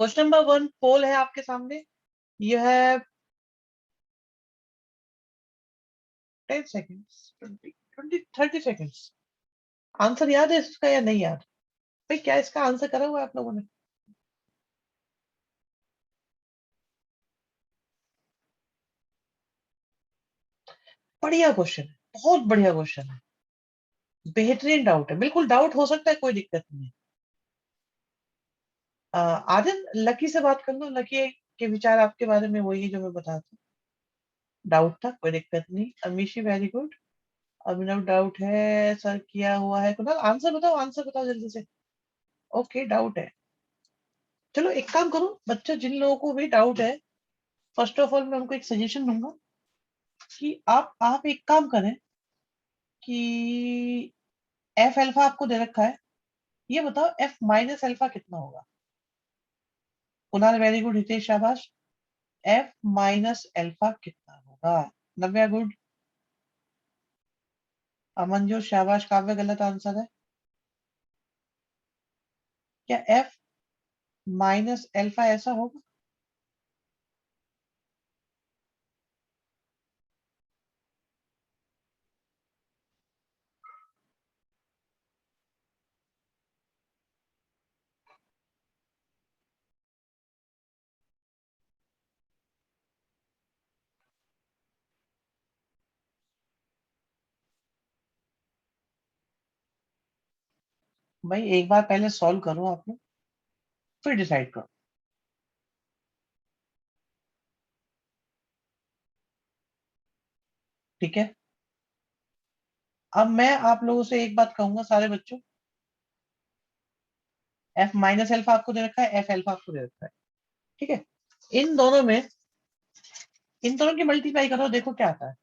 Question number 1 पोल है आपके सामने। यह है 10 सेकेंड्स, 20 30 सेकेंड्स। आंसर याद है इसका या नहीं याद? भाई क्या इसका आंसर करा हुआ है आप लोगों ने? बढ़िया क्वेश्चन है, बहुत बढ़िया क्वेश्चन है, बेहतरीन डाउट है, बिल्कुल डाउट हो सकता है, कोई दिक्कत नहीं है। आदिन लकी से बात कर लो, लकी के विचार आपके बारे में वही है जो मैं बताता हूँ। डाउट था, कोई दिक्कत नहीं। Amishi very good. Abhinav doubt है सर किया हुआ है। कुणाल आंसर बताओ, आंसर बताओ जल्दी से। ओके डाउट है। चलो एक काम करो बच्चों, जिन लोगों को भी डाउट है, फर्स्ट ऑफ ऑल मैं उनको एक सजेशन दूंगा कि आप एक काम करें कि एफ अल्फा आपको दे रखा है, ये बताओ एफ माइनस अल्फा कितना होगा। कुणाल वेरी गुड, हितेश शाबाश। एफ माइनस अल्फा कितना होगा? नव्या गुड। अमनजो शाबाश। काव्य गलत आंसर है। क्या एफ माइनस अल्फा ऐसा होगा? भाई एक बार पहले सॉल्व करो आप लोग, फिर डिसाइड करो। ठीक है। अब मैं आप लोगों से एक बात कहूंगा सारे बच्चों, एफ माइनस अल्फा आपको दे रखा है, एफ अल्फा आपको दे रखा है। ठीक है। इन दोनों में, इन दोनों की मल्टीप्लाई करो, देखो क्या आता है।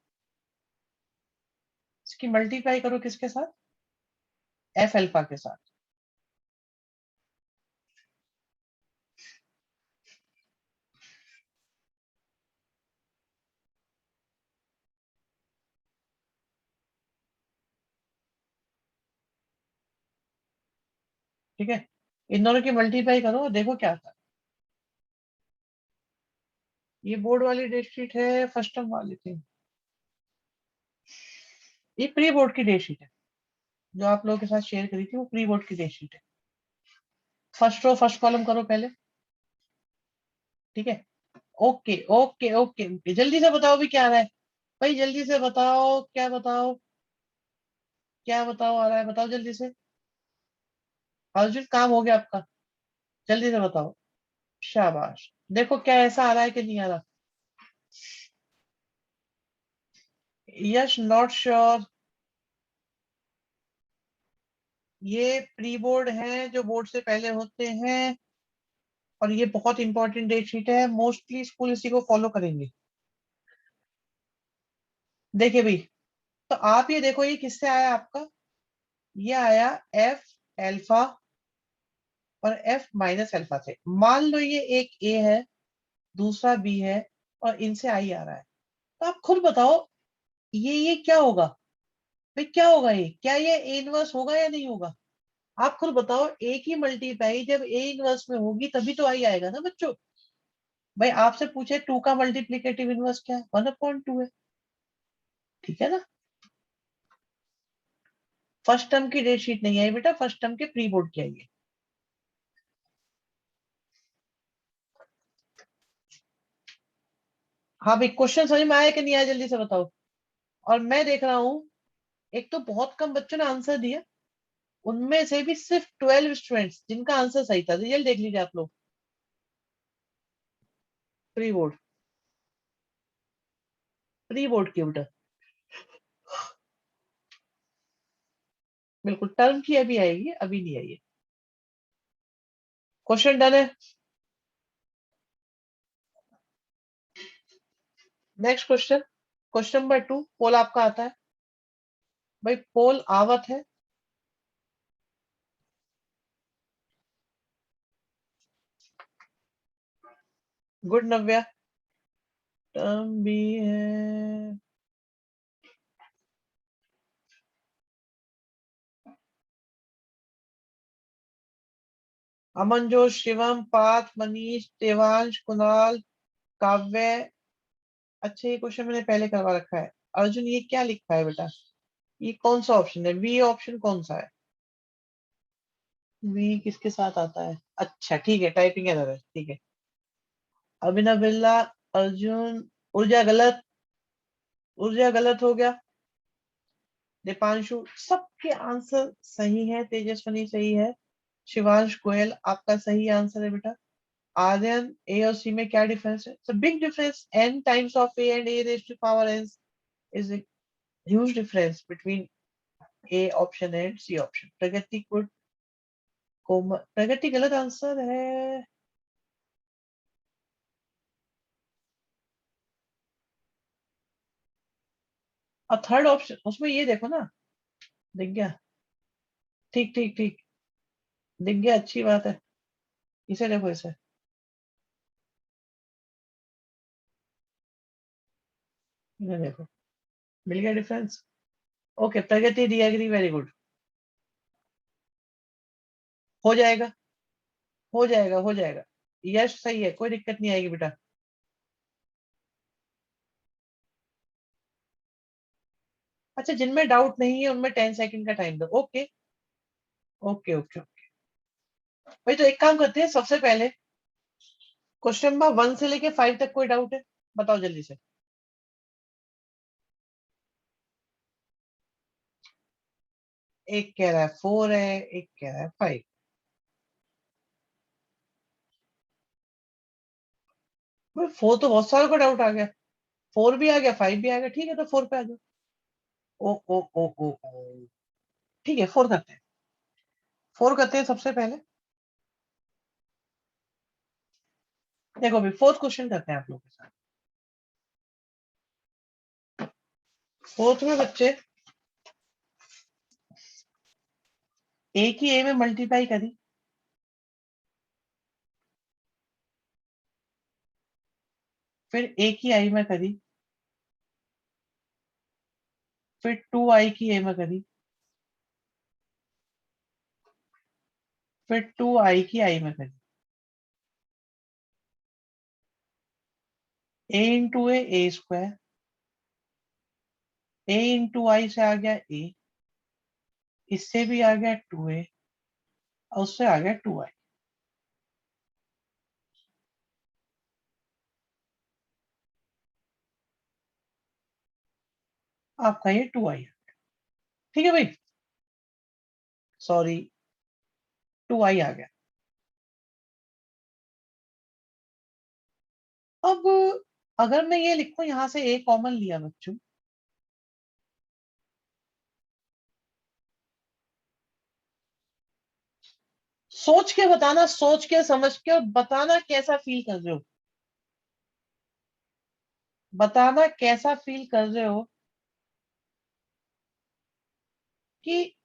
इसकी मल्टीप्लाई करो किसके साथ? एफ अल्फा के साथ। ठीक है। इन दोनों की मल्टीप्लाई करो, देखो क्या आता है। ये बोर्ड वाली डेटशीट है, फर्स्ट टर्म वाली थी। ये प्री बोर्ड की डेटशीट है, जो आप लोगों के साथ शेयर करी थी, वो प्री बोर्ड की डेटशीट है। फर्स्ट रो फर्स्ट कॉलम करो पहले। ठीक है। ओके ओके ओके ओके, जल्दी से बताओ भी क्या आ रहा है। भाई जल्दी से बताओ, क्या बताओ, क्या बताओ आ रहा है, बताओ जल्दी से। अर्जुन काम हो गया आपका, जल्दी से बताओ। शाबाश। देखो क्या ऐसा आ रहा है कि नहीं आ रहा। यश नॉट श्योर। ये प्री बोर्ड है जो बोर्ड से पहले होते हैं, और ये बहुत इंपॉर्टेंट डेट शीट है, मोस्टली स्कूल इसी को फॉलो करेंगे। देखिए भाई, तो आप ये देखो ये किससे आया आपका। ये आया एफ एल्फा और एफ माइनस अल्फा से। मान लो ये एक ए है, दूसरा बी है, और इनसे आई आ रहा है। तो आप खुद बताओ ये क्या होगा। भाई क्या होगा ये, क्या ये ए इनवर्स होगा या नहीं होगा? आप खुद बताओ, ए की मल्टीप्लाई जब ए इनवर्स में होगी तभी तो आई आएगा ना बच्चों। भाई आपसे पूछे टू का मल्टीप्लीकेटिव इनवर्स क्या है, 1/2 है। ठीक है ना। फर्स्ट टर्म की डेट शीट नहीं आई बेटा, फर्स्ट टर्म के प्री बोर्ड की आई है। हाँ भाई, क्वेश्चन समझ में आया कि नहीं आया, जल्दी से बताओ। और मैं देख रहा हूँ, एक तो बहुत कम बच्चों ने आंसर दिया, उनमें से भी सिर्फ 12 स्टूडेंट्स जिनका आंसर सही था। रिजल्ट देख लीजिए आप लोग। प्री बोर्ड, प्री बोर्ड के उल्टा। बिल्कुल टर्म की अभी आएगी, अभी नहीं आई है। क्वेश्चन डन है। Next question, question number 2। पोल आपका आता है भाई, पोल आवत है। गुड नव्या। टर्म भी है। अमनजोत, शिवम, पार्थ, मनीष, देवांश, कुणाल, काव्य। अच्छा ये क्वेश्चन मैंने पहले करवा रखा है। अर्जुन ये क्या लिखा है बेटा? ये कौन सा ऑप्शन है? बी ऑप्शन कौन सा है? बी किसके साथ आता है? अच्छा ठीक है, टाइपिंग एरर है, ठीक है। अभिनव बिरला, अर्जुन, ऊर्जा गलत, ऊर्जा गलत हो गया। दीपांशु, सबके आंसर सही है। तेजस्वनी सही है। शिवांश गोयल आपका सही आंसर है बेटा। आर्यन, ए और सी में क्या डिफरेंस है? Big difference, n times of a and a raised to power n is a huge difference between a option and c option. Pragati could कोमल, प्रगति गलत आंसर है। और थर्ड ऑप्शन उसमें ये देखो ना, दिख गया। ठीक ठीक ठीक, दिख गया, अच्छी बात है। इसे देखो, इसे। इसे देखो, मिल गया डिफरेंस। ओके प्रगति डी एग्री, वेरी गुड। हो जाएगा, हो जाएगा, हो जाएगा। यश सही है, कोई दिक्कत नहीं आएगी बेटा। अच्छा जिनमें डाउट नहीं है उनमें 10 सेकंड का टाइम दो। Okay okay okay. भाई तो एक काम करते हैं, सबसे पहले क्वेश्चन नंबर 1 से लेके 5 तक कोई डाउट है? बताओ जल्दी से। एक कह रहा है 4 है, एक कह रहा है 5। भाई 4 तो बहुत सारों का डाउट आ गया। 4 भी आ गया, 5 भी आ गया, ठीक है तो 4 पे आ जाओ। ओ ओ ओ ओ ओ, ठीक है 4 करते हैं। 4 करते हैं सबसे पहले। देखो अभी फोर्थ क्वेश्चन करते हैं आप लोगों के साथ। फोर्थ में बच्चे ए की ए में मल्टीप्लाई करी, फिर ए की आई में करी, फिर 2 आई की ए में करी, फिर 2 आई की आई में करी। ए इंटू ए स्क्वायर, ए इंटू आई से आ गया ए, इससे भी आ गया 2 ए, और उससे आ गया 2 आई। आपका ये 2 आई, ठीक है भाई। सॉरी, 2 आई आ गया। अब अगर मैं ये लिखूं यहां से ए कॉमन लिया बच्चों, सोच के बताना, सोच के समझ के, और बताना कैसा फील कर रहे हो, बताना कैसा फील कर रहे हो कि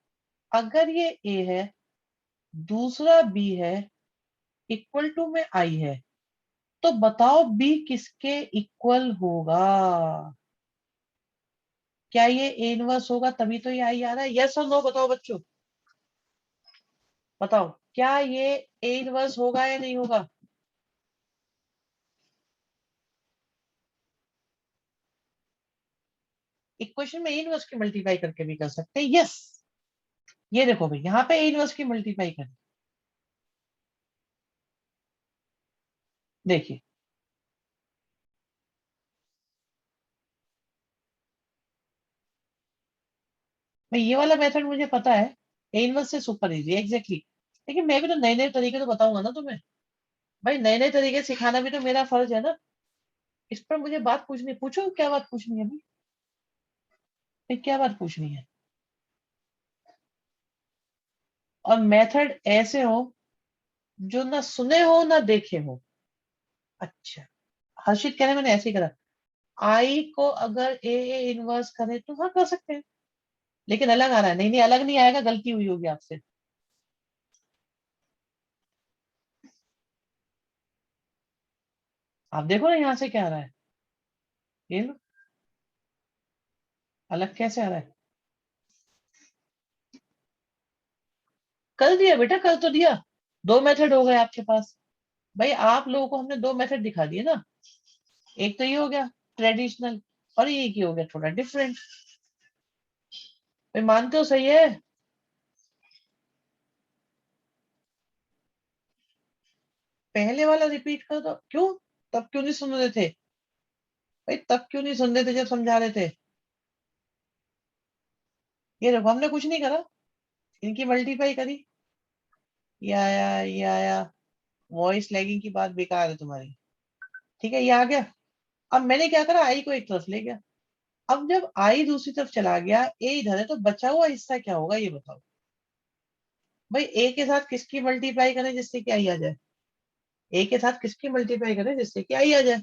अगर ये ए है, दूसरा बी है, इक्वल टू में आई है, तो बताओ बी किसके इक्वल होगा? क्या ये ए इनवर्स होगा? तभी तो ये आई आ रहा है। यस और नो बताओ बच्चों, बताओ क्या ये ए इनवर्स होगा या नहीं होगा? इक्वेशन में ए इनवर्स की मल्टीप्लाई करके भी कर सकते हैं। यस, ये देखो भाई यहाँ पे ए इनवर्स की मल्टीप्लाई करें, देखिए। मैं ये वाला मेथड मुझे पता है, ए इनवर्स से सुपर इजी एग्जैक्टली। लेकिन मैं भी तो नए नए तरीके तो बताऊंगा ना तुम्हें। भाई नए नए तरीके सिखाना भी तो मेरा फर्ज है ना। इस पर मुझे बात पूछनी, पूछो क्या बात पूछनी है अभी? क्या बात पूछनी है? और मेथड ऐसे हो जो ना सुने हो ना देखे हो। अच्छा, हर्षित कह रहे मैंने ऐसे ही करा। आई को अगर ए इनवर्स करें तो हाँ कर सकते हैं, लेकिन अलग आ रहा है। नहीं नहीं अलग नहीं आएगा, गलती हुई होगी आपसे। आप देखो ना यहाँ से क्या आ रहा है, ये लो, अलग कैसे आ रहा है? कर दिया बेटा, कर तो दिया। दो मेथड हो गए आपके पास। भाई आप लोगों को हमने दो मेथड दिखा दिए ना, एक तो ये हो गया ट्रेडिशनल, और ये की हो गया थोड़ा डिफरेंट। भाई मानते हो सही है? पहले वाला रिपीट कर दो। क्यों? तब क्यों नहीं सुन रहे थे? भाई तब क्यों नहीं सुन रहे थे जब समझा रहे थे? ये देखो हमने कुछ नहीं करा, इनकी मल्टीप्लाई करी, ये आया। वॉइस लैगिंग की बात बेकार है तुम्हारी। ठीक है, ये आ गया। अब मैंने क्या करा, आई को एक तरफ ले गया। अब जब आई दूसरी तरफ चला गया, ए इधर है, तो बचा हुआ हिस्सा क्या होगा ये बताओ। भाई ए के साथ किसकी मल्टीप्लाई करें जिससे कि आई आ जाए? ए के साथ किसकी मल्टीप्लाई करें जिससे कि आई आ जाए?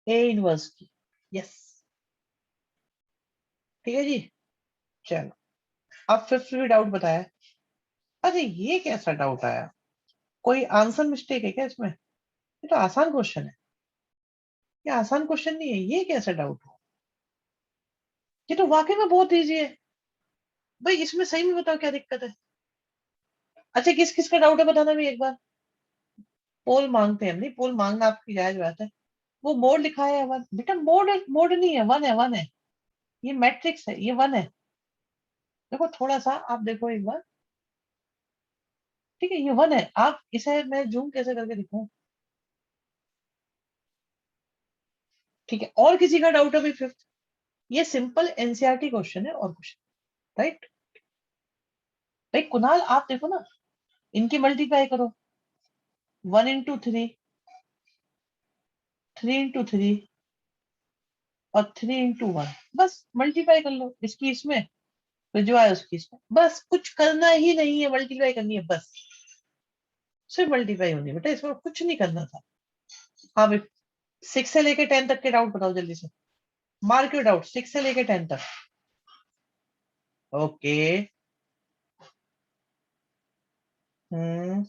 ए इनवर्स की। यस। ठीक है जी। चलो, अब फिफ्थ भी डाउट बताया। अरे ये कैसा डाउट आया? कोई आंसर मिस्टेक है क्या इसमें? ये तो आसान क्वेश्चन है। ये आसान क्वेश्चन नहीं है, ये कैसा डाउट हो? ये तो वाकई में बहुत इजी है। भाई इसमें सही में बताओ क्या दिक्कत है? अच्छा, किस किस का डाउट है बताना भी एक बार। पोल मांगते हैं हम, नहीं पोल मांगना आपकी जायज बात है। वो मोड लिखा है वन, बेटा मोड मोड नहीं है, वन है, वन है। ये मैट्रिक्स है, ये वन है। देखो थोड़ा सा आप देखो एक बार। ठीक है, ये वन है। आप इसे मैं जूम कैसे करके दिखाऊं? ठीक है, और किसी का डाउट है भाई फिफ्थ? ये सिंपल एनसीईआरटी क्वेश्चन है और कुछ, राइट? भाई कुणाल आप देखो ना, इनकी मल्टीप्लाई करो। One into three, three into three, और थ्री इंटू वन। बस मल्टीप्लाई कर लो इसकी इसमें, तो जो आए उसकी इसमें। बस कुछ करना ही नहीं है, मल्टीप्लाई करनी है बस। सिर्फ मल्टीप्लाई होनी है बेटा, इसमें कुछ नहीं करना था। हाँ भाई, सिक्स से लेके टेन तक के डाउट बताओ जल्दी से। मार्क योर डाउट, सिक्स से लेके टेन तक। Okay. Hmm.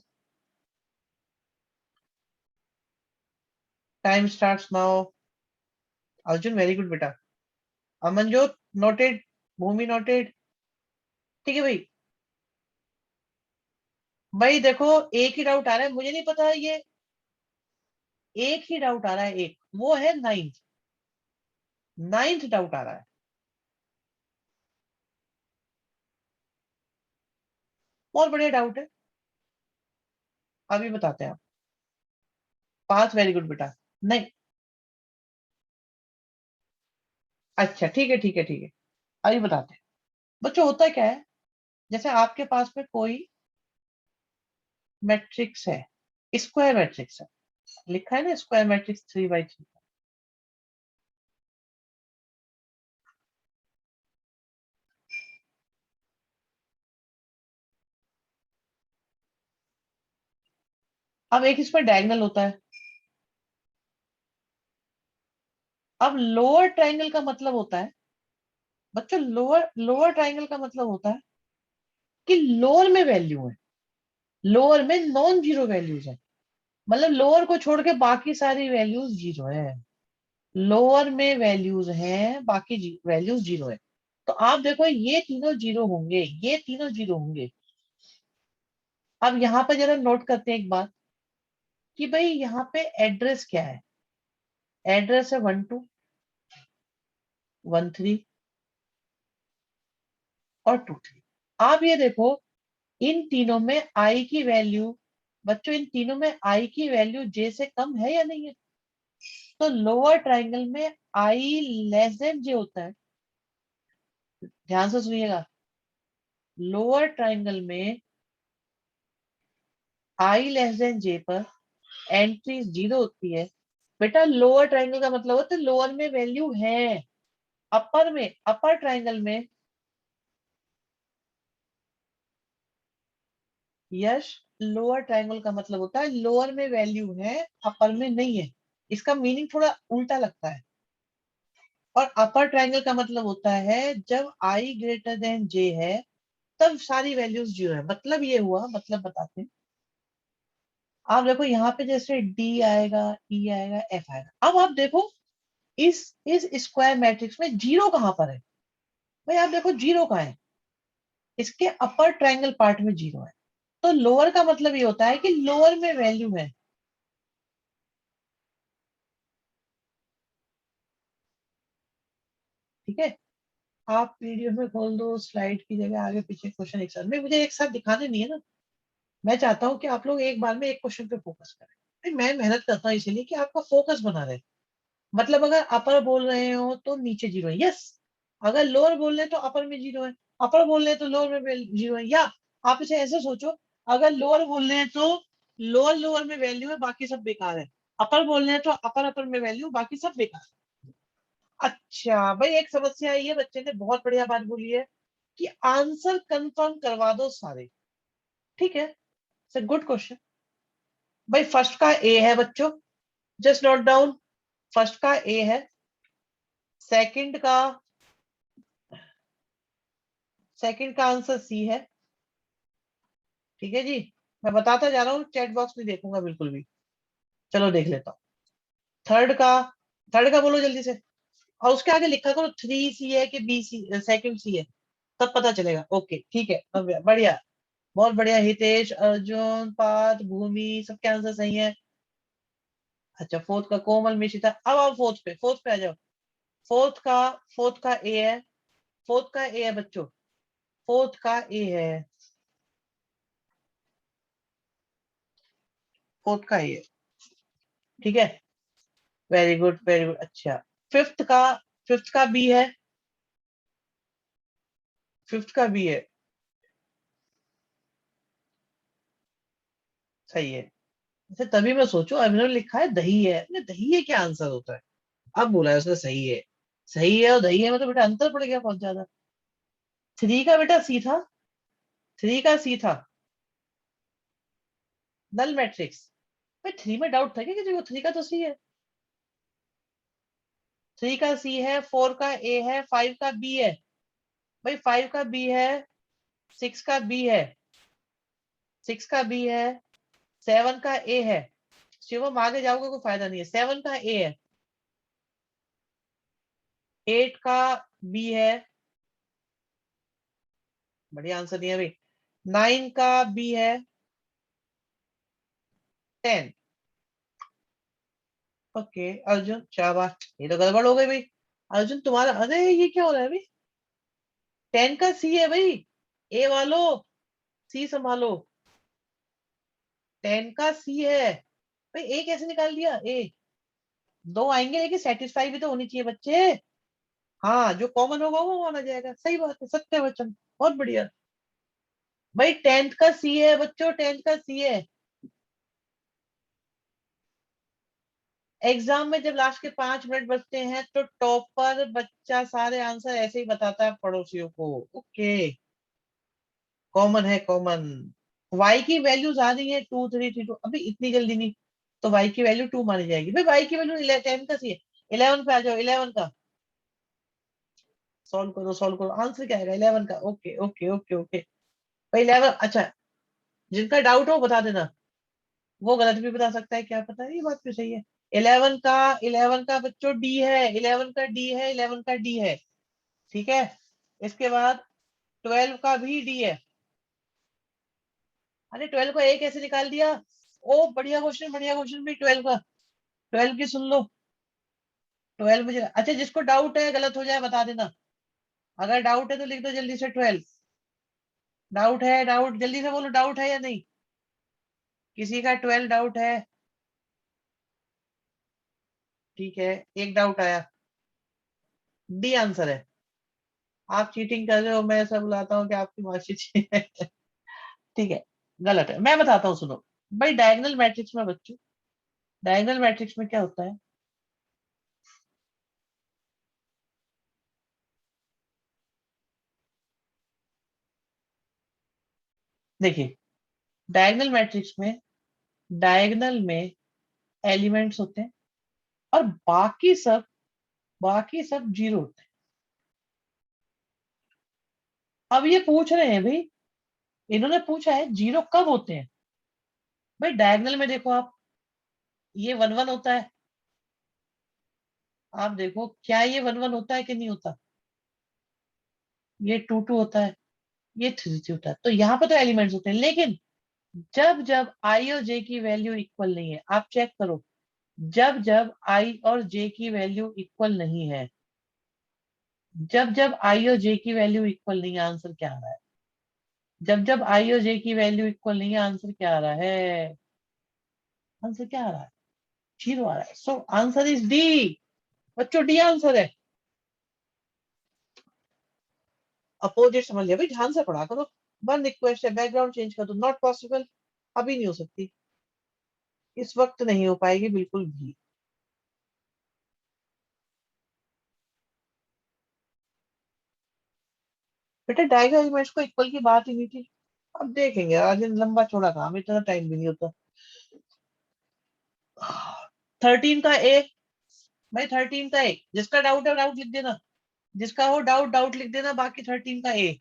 Time starts now. Arjun very good बेटा। अमनजोत नोटेड। भूमि नोटेड। ठीक है भाई। भाई देखो, एक ही डाउट आ रहा है, मुझे नहीं पता ये। एक ही डाउट आ रहा है, एक वो है नाइन्थ। नाइन्थ डाउट आ रहा है। बहुत बढ़िया डाउट है, अभी बताते हैं आप। पांच वेरी गुड बेटा। नहीं। अच्छा ठीक है, ठीक है, ठीक है। अभी बताते हैं। बच्चों होता क्या है, जैसे आपके पास में कोई मैट्रिक्स है, स्क्वायर मैट्रिक्स है, लिखा है ना square matrix three by three. अब एक इसमें डायगोनल होता है। अब लोअर ट्रायंगल का मतलब होता है, बच्चों लोअर लोअर ट्रायंगल का मतलब होता है कि लोअर में वैल्यू है, लोअर में नॉन जीरो वैल्यूज है। मतलब लोअर को छोड़ के बाकी सारी वैल्यूज जीरो है। लोअर में वैल्यूज हैं, बाकी वैल्यूज जीरो है। तो आप देखो ये तीनों जीरो होंगे, ये तीनों जीरो होंगे। अब यहाँ पे जरा नोट करते हैं एक बात, कि भाई यहाँ पे एड्रेस क्या है। एड्रेस है वन टू, वन थ्री, और टू थ्री। आप ये देखो, इन तीनों में आई की वैल्यू, बच्चों इन तीनों में आई की वैल्यू जे से कम है या नहीं है? तो लोअर ट्रायंगल में आई लेस देन जे होता है। ध्यान से सुनिएगा, लोअर ट्रायंगल में आई लेस देन जे पर एंट्री जीरो होती है। बेटा लोअर ट्रायंगल का मतलब होता है लोअर में वैल्यू है। अपर में, अपर ट्रायंगल में, यश, लोअर ट्रायंगल का मतलब होता है लोअर में वैल्यू है, अपर में नहीं है। इसका मीनिंग थोड़ा उल्टा लगता है। और अपर ट्रायंगल का मतलब होता है जब आई ग्रेटर देन जे है, तब सारी वैल्यूज जीरो है। मतलब ये हुआ, मतलब बताते हैं। आप देखो यहाँ पे जैसे डी आएगा, ई आएगा, एफ आएगा। अब आप देखो इस स्क्वायर मैट्रिक्स में जीरो कहां पर है? भाई आप देखो जीरो कहाँ है, इसके अपर ट्रायंगल पार्ट में जीरो है, तो लोअर का मतलब ये होता है कि लोअर में वैल्यू है। ठीक है, आप पीडीएफ में खोल दो, स्लाइड की जगह आगे पीछे क्वेश्चन एक साथ में, मुझे एक साथ दिखाने नहीं है ना। मैं चाहता हूँ कि आप लोग एक बार में एक क्वेश्चन पे फोकस करें। भाई मैं मेहनत करता हूँ इसीलिए कि आपका फोकस बना रहे। मतलब अगर अपर बोल रहे हो तो नीचे जीरो है, यस। अगर लोअर बोल रहे हैं तो अपर में जीरो है, अपर बोल रहे हैं तो लोअर में जीरो है। या आप इसे ऐसे सोचो, अगर लोअर बोल रहे हैं तो लोअर लोअर में वैल्यू है, बाकी सब बेकार है। अपर बोल रहे हैं तो अपर अपर में वैल्यू, बाकी सब बेकार है। अच्छा भाई, एक समस्या आई है, बच्चे ने बहुत बढ़िया बात बोली है कि आंसर कंफर्म करवा दो सारे। ठीक है, सर गुड क्वेश्चन। भाई फर्स्ट का ए है बच्चों, जस्ट नोट डाउन। फर्स्ट का ए है, सेकंड का, सेकंड का आंसर सी है। ठीक है जी, मैं बताता जा रहा हूँ, चैट बॉक्स में देखूंगा बिल्कुल भी। चलो देख लेता हूँ। थर्ड का, थर्ड का बोलो जल्दी से। और उसके आगे लिखा करो थ्री सी है कि बी सी, सेकंड सी है, तब पता चलेगा। ओके ठीक है, अब बढ़िया, बहुत बढ़िया। हितेश, अर्जुन, पार्थ, भूमि, सबके आंसर सही है। अच्छा फोर्थ का कोमल, मिशिता। अब आओ फोर्थ पे, फोर्थ पे आ जाओ। फोर्थ का, फोर्थ का ए है, फोर्थ का ए है बच्चों, फोर्थ का ए है, फोर्थ का ए है। ठीक है, वेरी गुड वेरी गुड। अच्छा फिफ्थ का, फिफ्थ का बी है, फिफ्थ का बी है, सही है। अच्छा तभी मैं सोचू, अभिनव लिखा है दही है, अरे दही है क्या आंसर होता है। अब बोला है उसने सही है। सही है और दही है, मतलब बेटा अंतर पड़ गया बहुत ज्यादा। थ्री का बेटा सी था, थ्री का सी था, नल मैट्रिक्स। भाई थ्री में डाउट था क्या किसी को, थ्री का तो सी है। थ्री का सी है, फोर का ए है, फाइव का बी है। भाई फाइव का बी है, सिक्स का बी है, सिक्स का बी है, सेवन का ए है। शिवम आगे जाओगे कोई फायदा नहीं है, सेवन का ए है, एट का बी है। बढ़िया आंसर दिया भाई। नाइन का बी है, टेन। ओके अर्जुन शाबाश, ये तो गड़बड़ हो गई भाई। अर्जुन तुम्हारा, अरे ये क्या हो रहा है भाई। टेन का सी है भाई, ए वालो, सी संभालो। टेन का सी है भाई, ए कैसे निकाल दिया ए। दो आएंगे लेकिन सेटिस्फाई भी तो होनी चाहिए बच्चे। हाँ जो कॉमन होगा वो माना जाएगा, सही बात है, सत्य वचन, बहुत बढ़िया। भाई टेंथ का सी है बच्चों, टेंथ का सी है। एग्जाम में जब लास्ट के 5 मिनट बचते हैं तो टॉपर बच्चा सारे आंसर ऐसे ही बताता है पड़ोसियों को। ओके, कॉमन है कॉमन। वाई की वैल्यूज आ रही है 2 3 3 2, अभी इतनी जल्दी नहीं। तो वाई की वैल्यू 2 मानी जाएगी भाई, वाई की वैल्यू 10 का सी है। 11 पे आ जाओ, 11 का सॉल्व करो, सॉल्व करो, आंसर क्या आएगा 11 का। ओके ओके ओके ओके भाई 11। अच्छा जिनका डाउट हो बता देना, वो गलत भी बता सकता है, क्या पता है, ये बात भी सही है। 11 का, 11 का बच्चों डी है, 11 का डी है, 11 का डी है। ठीक है, इसके बाद 12 का भी डी है। अरे 12 को ए कैसे निकाल दिया। ओ बढ़िया क्वेश्चन, बढ़िया क्वेश्चन भी 12 का। 12 की सुन लो, 12 मुझे, अच्छा जिसको डाउट है गलत हो जाए बता देना। अगर डाउट है तो लिख दो जल्दी से 12। डाउट है, डाउट जल्दी से बोलो, डाउट है या नहीं। किसी का 12 डाउट है। ठीक है, एक डाउट आया, डी आंसर है। आप चीटिंग कर रहे हो, मैं ऐसा बुलाता हूँ कि आपकी मार्कशीट है। ठीक है, गलत है, मैं बताता हूँ सुनो। भाई डायगोनल मैट्रिक्स में बच्चों, डायगोनल मैट्रिक्स में क्या होता है। देखिए डायगोनल मैट्रिक्स में, डायगोनल में एलिमेंट्स होते हैं और बाकी सब, बाकी सब जीरो होते हैं। अब ये पूछ रहे हैं भाई, इन्होंने पूछा है जीरो कब होते हैं। भाई डायगोनल में देखो आप, ये वन वन होता है। आप देखो क्या ये वन वन होता है कि नहीं होता। ये 2 2 होता है, ये 3 3 होता है, तो यहाँ पे तो एलिमेंट्स होते हैं, लेकिन जब जब आई और जे की वैल्यू इक्वल नहीं है, आप चेक करो, जब जब आई और जे की वैल्यू इक्वल नहीं है, जब जब आई और जे की वैल्यू इक्वल नहीं है, आंसर क्या आ रहा है? जब जब आई और जे की वैल्यू इक्वल नहीं है, आंसर क्या आ रहा है? आंसर क्या आ रहा है? 0 आ रहा है। सो आंसर इज डी। बच्चों डी आंसर है। अपोजिट समझ लिया भाई, ध्यान से पढ़ा करो। वन रिक्वेस्ट है, बैकग्राउंड चेंज कर दो। नॉट पॉसिबल, अभी नहीं हो सकती, इस वक्त नहीं हो पाएगी बिल्कुल भी। बेटा डायगोनल एलिमेंट्स को इक्वल की बात ही नहीं थी। अब देखेंगे, आज लंबा चौड़ा काम, इतना टाइम भी नहीं होता। 13 का ए, भाई 13 का ए, जिसका डाउट है डाउट लिख देना, जिसका हो डाउट डाउट लिख देना, बाकी 13 का ए।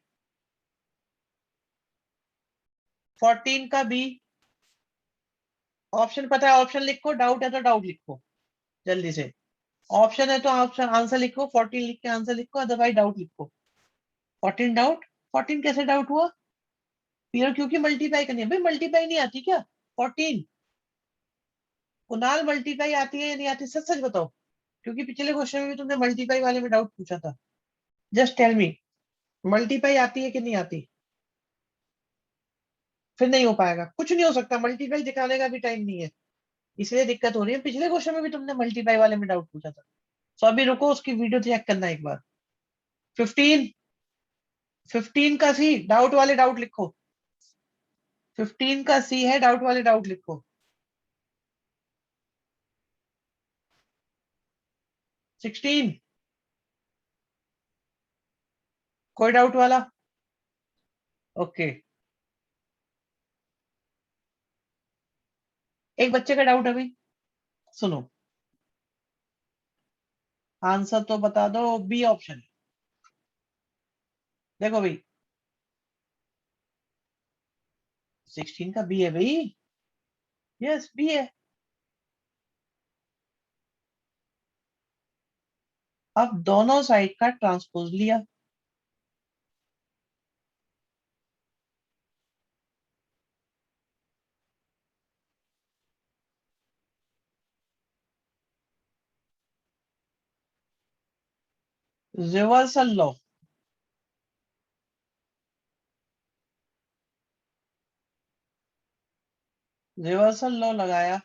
14 का बी, ऑप्शन पता है, ऑप्शन लिखो, डाउट है तो डाउट लिखो जल्दी से। ऑप्शन है तो ऑप्शन आंसर लिखो, 14 लिख के आंसर लिखो, अदरवाइज डाउट लिखो। 14 डाउट। 14 कैसे डाउट हुआ? पीयर क्योंकि मल्टीप्लाई करनी है, भाई मल्टीप्लाई नहीं आती क्या? 14 कुणाल मल्टीप्लाई आती है या नहीं आती, सच सच बताओ, क्योंकि पिछले क्वेश्चन में भी तुमने मल्टीप्लाई वाले में डाउट पूछा था। जस्ट टेल मी, मल्टीप्लाई आती है कि नहीं आती? फिर नहीं हो पाएगा, कुछ नहीं हो सकता, मल्टीप्लाई दिखाने का भी टाइम नहीं है, इसलिए दिक्कत हो रही है। पिछले क्वेश्चन में भी तुमने मल्टीप्लाई वाले में डाउट पूछा था। सो अभी रुको, उसकी वीडियो चेक करना एक बार। 15, 15 का सी, डाउट वाले डाउट लिखो। 15 का सी है, डाउट वाले डाउट लिखो। 16, कोई डाउट वाला? ओके। एक बच्चे का डाउट है भाई, सुनो, आंसर तो बता दो, बी ऑप्शन। देखो भाई, 16 का बी है भाई, यस बी है। अब दोनों साइड का ट्रांसपोज लिया, रिवर्सल लो, रिवर्सल लो लगाया,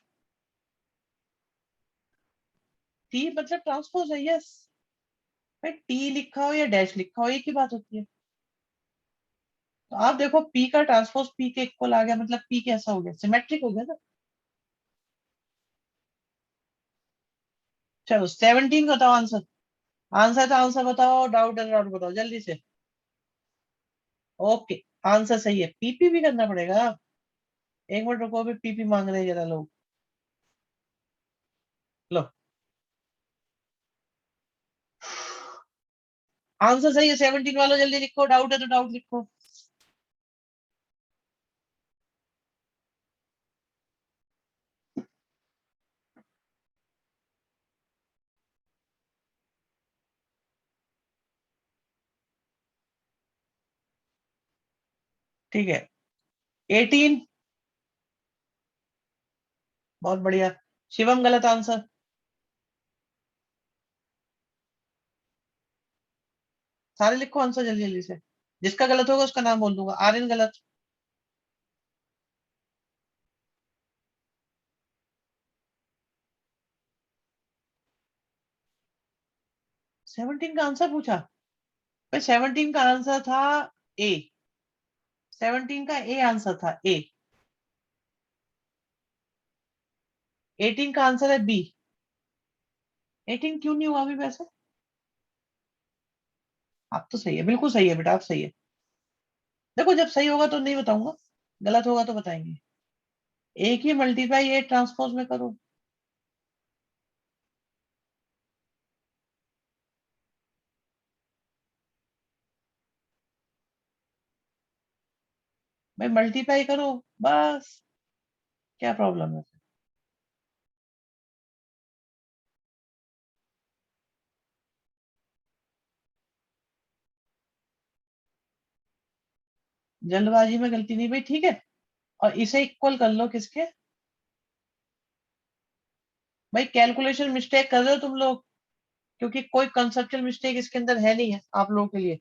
टी मतलब ट्रांसपोज है, यस। भाई टी लिखा हो या डैश लिखा हो, एक ही बात होती है। तो आप देखो, पी का ट्रांसपोज पी के इक्वल आ गया, मतलब पी कैसा हो गया, सिमेट्रिक हो गया ना। चलो 17 बताओ आंसर। आंसर तो आंसर बताओ, डाउट है डाउट बताओ जल्दी से। ओके, आंसर सही है, पीपी भी करना पड़ेगा। एक मिनट रुको, अभी पीपी मांग रहे हैं जरा लोग। लो, आंसर सही है, 17 वालों जल्दी लिखो, डाउट है तो डाउट लिखो। ठीक है, 18, बहुत बढ़िया। शिवम गलत आंसर। सारे लिखो आंसर जल्दी जल्दी से, जिसका गलत होगा उसका नाम बोल दूंगा। आर्यन गलत। 17 का आंसर पूछा? भाई 17 का आंसर था ए, 17 का ए आंसर था ए। 18 का आंसर है बी। 18 क्यों नहीं हुआ अभी वैसे? आप तो सही है, बिल्कुल सही है बेटा, आप सही है। देखो जब सही होगा तो नहीं बताऊंगा, गलत होगा तो बताएंगे। एक ही मल्टीप्लाई ए ट्रांसपोज में करो। भाई मल्टीप्लाई करो, बस, क्या प्रॉब्लम है? जल्दबाजी में गलती नहीं भाई, ठीक है। और इसे इक्वल कर लो किसके, भाई कैलकुलेशन मिस्टेक कर रहे हो तुम लोग, क्योंकि कोई कंसेप्चुअल मिस्टेक इसके अंदर है नहीं है आप लोगों के लिए।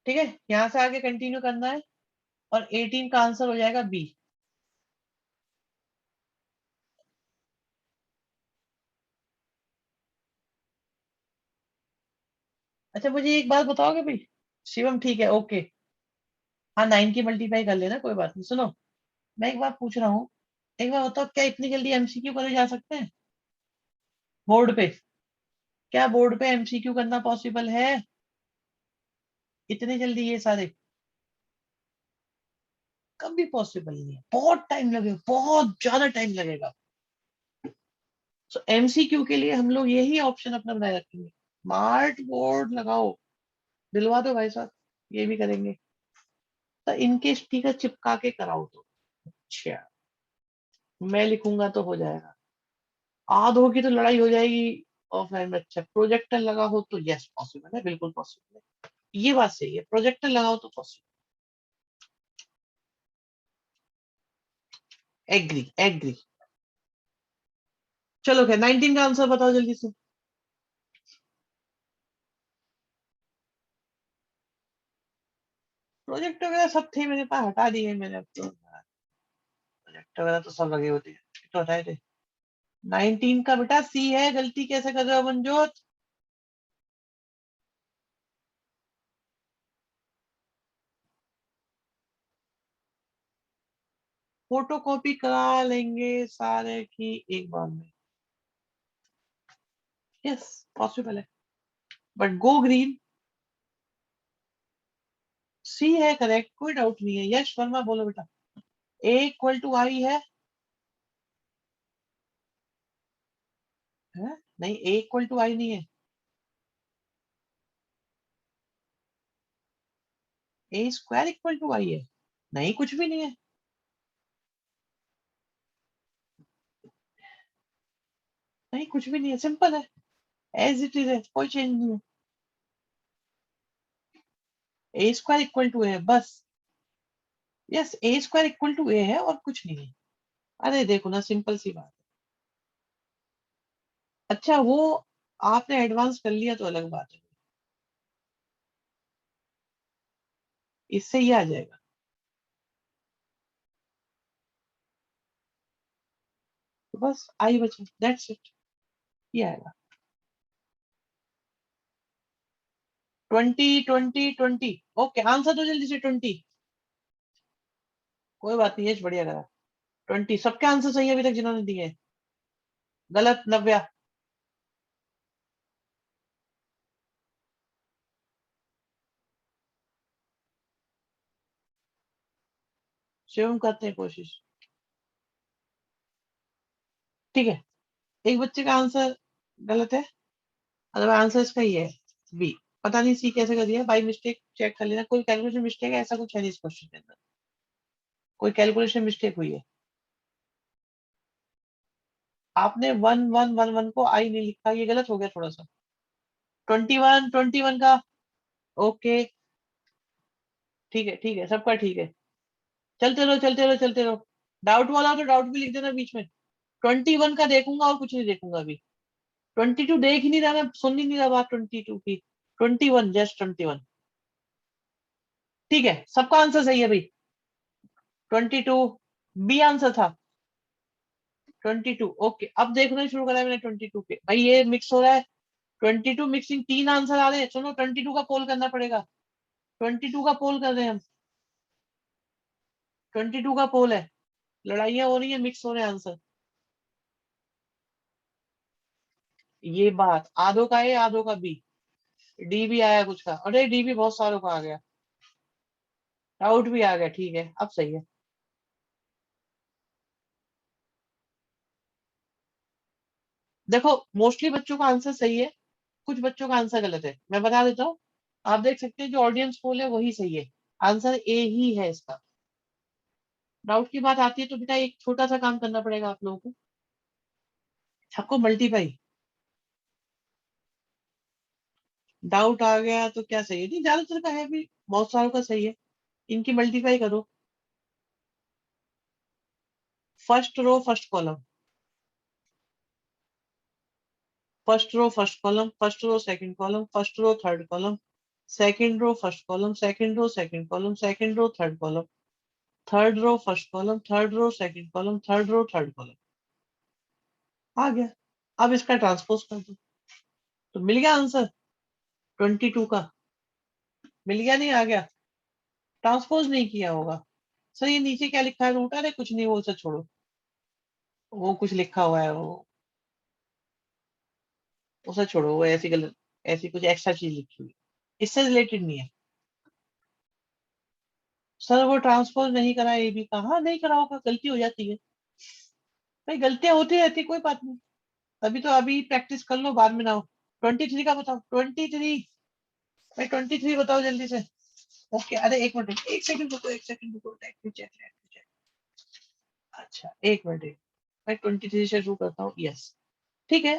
ठीक है, यहां से आगे कंटिन्यू करना है, और 18 का आंसर हो जाएगा बी। अच्छा मुझे एक बात बताओगे भाई, शिवम ठीक है ओके, हाँ 9 की मल्टीप्लाई कर लेना कोई बात नहीं। सुनो, मैं एक बात पूछ रहा हूँ, एक बार बताओ, क्या इतनी जल्दी एमसीक्यू करे जा सकते हैं बोर्ड पे? क्या बोर्ड पे एमसीक्यू करना पॉसिबल है इतने जल्दी ये सारे? कभी पॉसिबल नहीं है, बहुत टाइम लगेगा, बहुत ज्यादा टाइम लगेगा। सो एमसीक्यू के लिए हम लोग यही ऑप्शन अपना बनाए रखेंगे, स्मार्ट बोर्ड लगाओ, दिलवा दो भाई साहब, ये भी करेंगे। तो इनके स्टिकर चिपका के कराओ तो। अच्छा, मैं लिखूंगा तो हो जाएगा, आधों की तो लड़ाई हो जाएगी ऑफलाइन में। अच्छा प्रोजेक्टर लगा हो तो यस पॉसिबल है, बिल्कुल पॉसिबल है, ये बात सही है, प्रोजेक्टर लगाओ तो पॉसिबल। Agree agree. चलो खैर 19 का आंसर बताओ जल्दी से। प्रोजेक्ट वगैरह सब थे मेरे पास, हटा दिए मैंने अब तो, प्रोजेक्ट वगैरह तो सब लगे होते हैं, तो हटाए थे। 19 का बेटा सी है, गलती कैसे कर रहे हो मनजोत? फोटो कॉपी करा लेंगे सारे की एक बार में, यस पॉसिबल है, बट गो ग्रीन। सी है करेक्ट, कोई डाउट नहीं है। यश वर्मा बोलो बेटा। ए इक्वल टू आई है? नहीं ए इक्वल टू आई नहीं है, ए स्क्वायर इक्वल टू आई है। नहीं कुछ भी नहीं है, नहीं कुछ भी नहीं है, सिंपल है, एज इट इज है, कोई चेंज नहीं है। ए स्क्वायर इक्वल टू है बस, yes A square equal to A है और कुछ नहीं है। अरे देखो ना, सिंपल सी बात है। अच्छा वो आपने एडवांस कर लिया तो अलग बात है, इससे ही आ जाएगा। तो बस आई बचा, दैट्स इट, ये आएगा। 20 20 20, ओके आंसर तो जल्दी से 20। कोई बात नहीं, यश बढ़िया करा। 20 सबके आंसर सही है अभी तक जिन्होंने दिए हैं। गलत नव्या। शिवम करते हैं कोशिश। ठीक है, एक बच्चे का आंसर गलत है, अगर आंसर इसका ही है बी। पता नहीं सी कैसे कर दिया, बाई मिस्टेक चेक कर लेना, कोई कैलकुलेशन मिस्टेक है ऐसा कुछ है नहीं इस क्वेश्चन के अंदर, कोई कैलकुलेशन मिस्टेक हुई है। आपने 1111 को आई नहीं लिखा, ये गलत हो गया थोड़ा सा। 21 का ओके, ठीक है सबका ठीक है। चलते रहो चलते रहो चलते रहो, डाउट वाला हो तो डाउट भी लिख देना बीच में। 21 का देखूंगा और कुछ नहीं देखूंगा अभी। 22 देख ही नहीं रहा, मैं सुन ही नहीं रहा बात 22 की। 21 जस्ट 21। ठीक है सबका आंसर सही है भाई। 22 बी आंसर था। 22 ओके, अब देखना शुरू करा है मैंने 22 पे, भाई ये मिक्स हो रहा है। 22 मिक्सिंग, तीन आंसर आ रहे हैं, सुनो 22 का पोल करना पड़ेगा। 22 का पोल कर रहे हैं हम, 22 का पोल है, लड़ाइयाँ हो रही है, मिक्स हो रहे हैं आंसर। ये बात, आधो का ए आधो का बी, डी भी आया कुछ का, अरे डी भी बहुत सारों का आ गया, डाउट भी आ गया, ठीक है अब सही है। देखो मोस्टली बच्चों का आंसर सही है, कुछ बच्चों का आंसर गलत है, मैं बता देता हूँ। आप देख सकते हैं जो ऑडियंस पोल है वही सही है, आंसर ए ही है इसका। डाउट की बात आती है तो बेटा एक छोटा सा काम करना पड़ेगा आप लोगों को, सबको मल्टीप्लाई। डाउट आ गया तो क्या सही है? नहीं, ज्यादातर का है भी, बहुत सारों का सही है। इनकी मल्टीप्लाई करो, first row first column, first row first column, first row second column, first row third column, second row first column, second row second column, second row third column, third row first column, third row second column, third row third column. आ गया। अब इसका transpose कर दो तो मिल गया answer 22 का। मिल गया, नहीं आ गया? ट्रांसपोज नहीं किया होगा। सर ये नीचे क्या लिखा है? रूट? अरे कुछ नहीं, वो उसे छोड़ो, वो कुछ लिखा हुआ है, वो उसे छोड़ो, वो ऐसी गलत, ऐसी कुछ एक्स्ट्रा चीज लिखी हुई, इससे रिलेटेड नहीं है। सर वो ट्रांसपोज नहीं करा, ये भी कहा नहीं करा होगा, गलती हो जाती है भाई, गलतियां होती रहती, कोई बात नहीं। अभी तो अभी प्रैक्टिस कर लो, बाद में ना हो। 23 का बताओ, 23। भाई 23 बताओ जल्दी से। ओके, अरे एक मिनट, एक सेकंड रुको, एक सेकंड रुको, let me check। अच्छा एक मिनट, मैं 23 से शुरू करता हूँ, यस। ठीक है,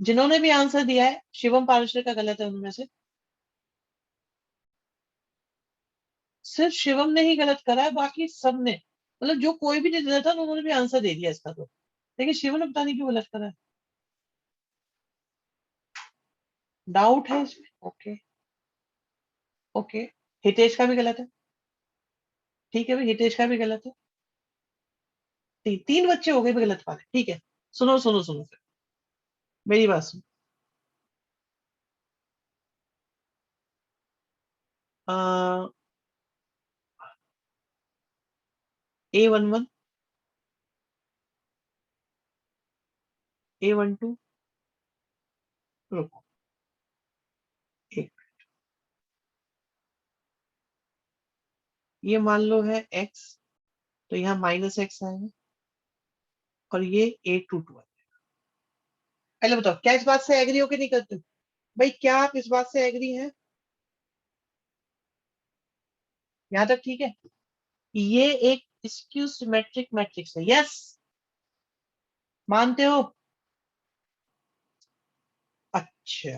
जिन्होंने भी आंसर दिया है, शिवम पारुशर का गलत है उनमें से। सिर्फ शिवम ने ही गलत करा है, बाकी सब ने, मतलब जो कोई भी नहीं दिया था उन्होंने भी आंसर दे दिया इसका तो। लेकिन शिवम ने पता नहीं क्यों गलत करा है, डाउट है इसमें। Okay, okay. हितेश का भी गलत है। ठीक है भाई, हितेश का भी गलत है। तीन बच्चे हो गए भी गलत वाले, ठीक है। सुनो सुनो सुनो फिर, मेरी बात सुनो। A11, A12, रुको एक, ये मान लो है x, तो यहाँ -x आएगा, और ये A22 है। पहले बताओ, क्या इस बात से एग्री हो कि नहीं करते? भाई क्या आप इस बात से एग्री हैं? यहाँ तक ठीक है? ये एक स्क्यू सिमेट्रिक मैट्रिक्स है, यस? मानते हो? अच्छा,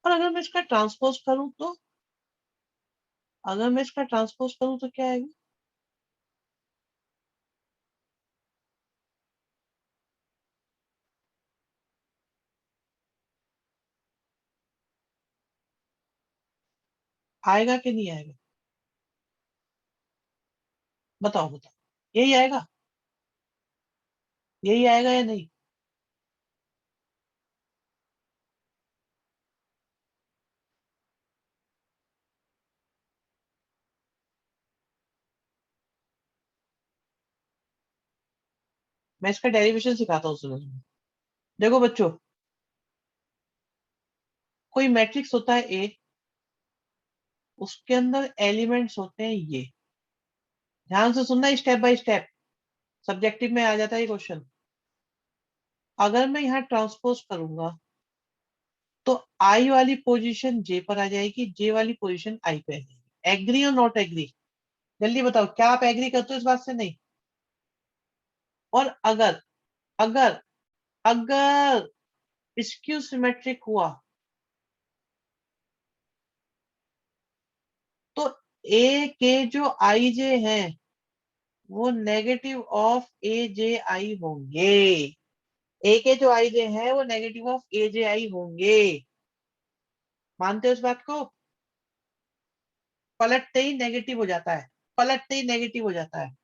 और अगर मैं इसका ट्रांसपोज करूं तो, अगर मैं इसका ट्रांसपोज करूं तो क्या आएगा? आएगा कि नहीं आएगा? बताओ बताओ, यही आएगा? यही आएगा या नहीं? मैं इसका डेरिवेशन सिखाता हूँ, सुनो सुनो। देखो बच्चों, कोई मैट्रिक्स होता है ए, उसके अंदर एलिमेंट्स होते हैं ये। ध्यान से सुनना, स्टेप बाय स्टेप, सब्जेक्टिव में आ जाता है ये क्वेश्चन। अगर मैं यहाँ ट्रांसपोज करूंगा तो आई वाली पोजीशन जे पर आ जाएगी, जे वाली पोजीशन आई पे आ जाएगी। एग्री और नॉट एग्री? जल्दी बताओ, क्या आप एग्री करते हो इस बात से? नहीं? और अगर, अगर अगर स्क्यू सिमेट्रिक हुआ तो ए के जो आई जे हैं वो नेगेटिव ऑफ ए जे आई होंगे। ए के जो आई जे हैं वो नेगेटिव ऑफ ए जे आई होंगे। मानते हो इस बात को? पलटते ही नेगेटिव हो जाता है, पलटते ही नेगेटिव हो जाता है।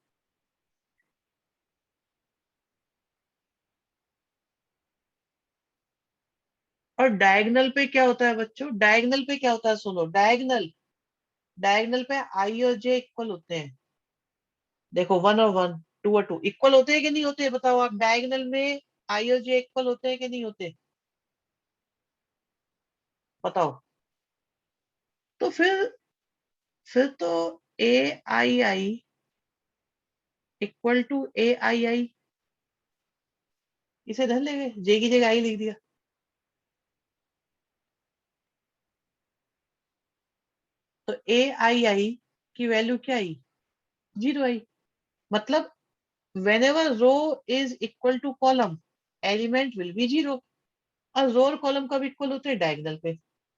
और डायगोनल पे क्या होता है बच्चों? डायगोनल पे क्या होता है? सुनो, डायगोनल, डायगोनल पे आई और जे इक्वल होते हैं। देखो, 1 और 1, 2 और 2 इक्वल होते हैं कि नहीं होते? बताओ आप, डायगोनल में आई और जे इक्वल होते हैं कि नहीं होते? बताओ। तो फिर तो ए आई आई इक्वल टू ए आई आई, इसे धर लेंगे, जे की जगह आई लिख दिया। तो ए आई आई की वैल्यू क्या आई? 0 आई। मतलब whenever row is equal to column, element will be 0। और रो और कॉलम कब इक्वल होते हैं? डायगोनल पे।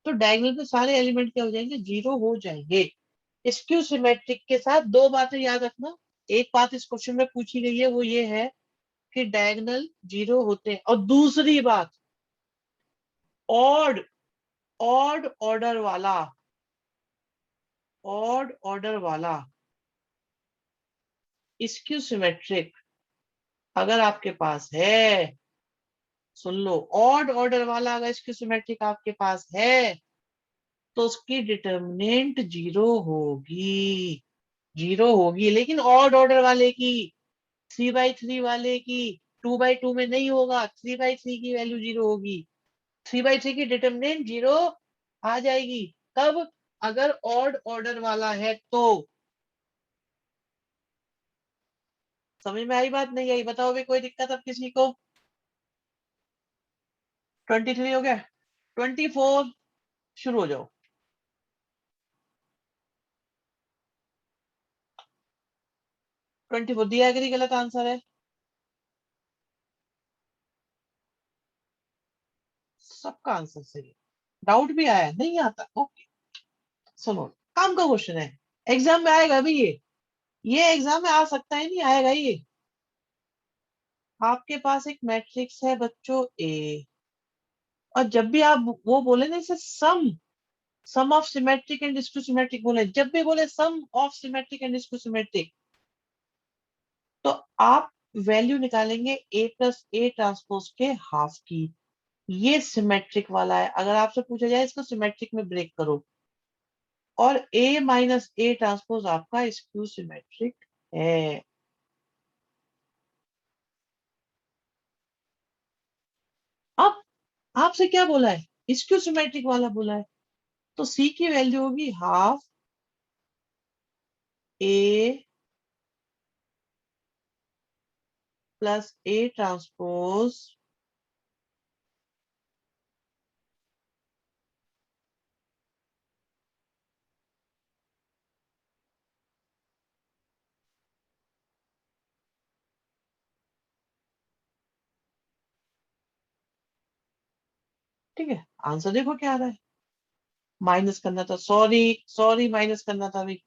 तो डायगोनल पे सारे एलिमेंट क्या हो जाएंगे? जीरो हो जाएंगे। स्क्यू सिमेट्रिक के साथ दो बातें याद रखना। एक बात इस क्वेश्चन में पूछी गई है, वो ये है कि डायगोनल जीरो होते हैं। और दूसरी बात, ऑड ऑड ऑर्डर वाला ऑड ऑर्डर वाला स्क्यू सिमेट्रिक अगर आपके पास है, सुन लो, ऑड ऑर्डर वाला अगर स्क्यू सिमेट्रिक आपके पास है तो उसकी डिटर्मिनेंट जीरो होगी। जीरो होगी, लेकिन ऑड ऑर्डर वाले की, 3/3 वाले की 2/2 में नहीं होगा। 3/3 की वैल्यू जीरो होगी। 3/3 की डिटर्मिनेंट जीरो आ जाएगी। तब अगर ऑड ऑर्डर वाला है तो। समझ में आई बात? नहीं आई? बताओ भी, कोई दिक्कत अब किसी को? 23 हो गया, 24 शुरू हो जाओ। 24 दिया कि गलत आंसर है? सबका आंसर सही है। डाउट भी आया? नहीं आता? ओके। सुनो, काम का क्वेश्चन है, एग्जाम में आएगा भी ये एग्जाम में आ सकता है, नहीं आएगा ये। आपके पास एक मैट्रिक्स है बच्चों ए, और जब भी आप वो बोले ना इसे सम ऑफ सिमेट्रिक एंड डिस्क्यू सिमेट्रिक बोले, जब भी बोले सम ऑफ सिमेट्रिक एंड डिस्क्यू सिमेट्रिक, तो आप वैल्यू निकालेंगे ए प्लस ए ट्रांसपोज के हाफ की। ये सिमेट्रिक वाला है। अगर आपसे पूछा जाए इसको सिमेट्रिक में ब्रेक करो, और ए माइनस ए ट्रांसपोज आपका स्क्यू सिमेट्रिक है। अब आपसे क्या बोला है? स्क्यू सिमेट्रिक वाला बोला है, तो सी की वैल्यू होगी half A plus A transpose ठीक है। आंसर देखो क्या आ रहा है। माइनस करना था, सॉरी सॉरी, माइनस करना था अभी,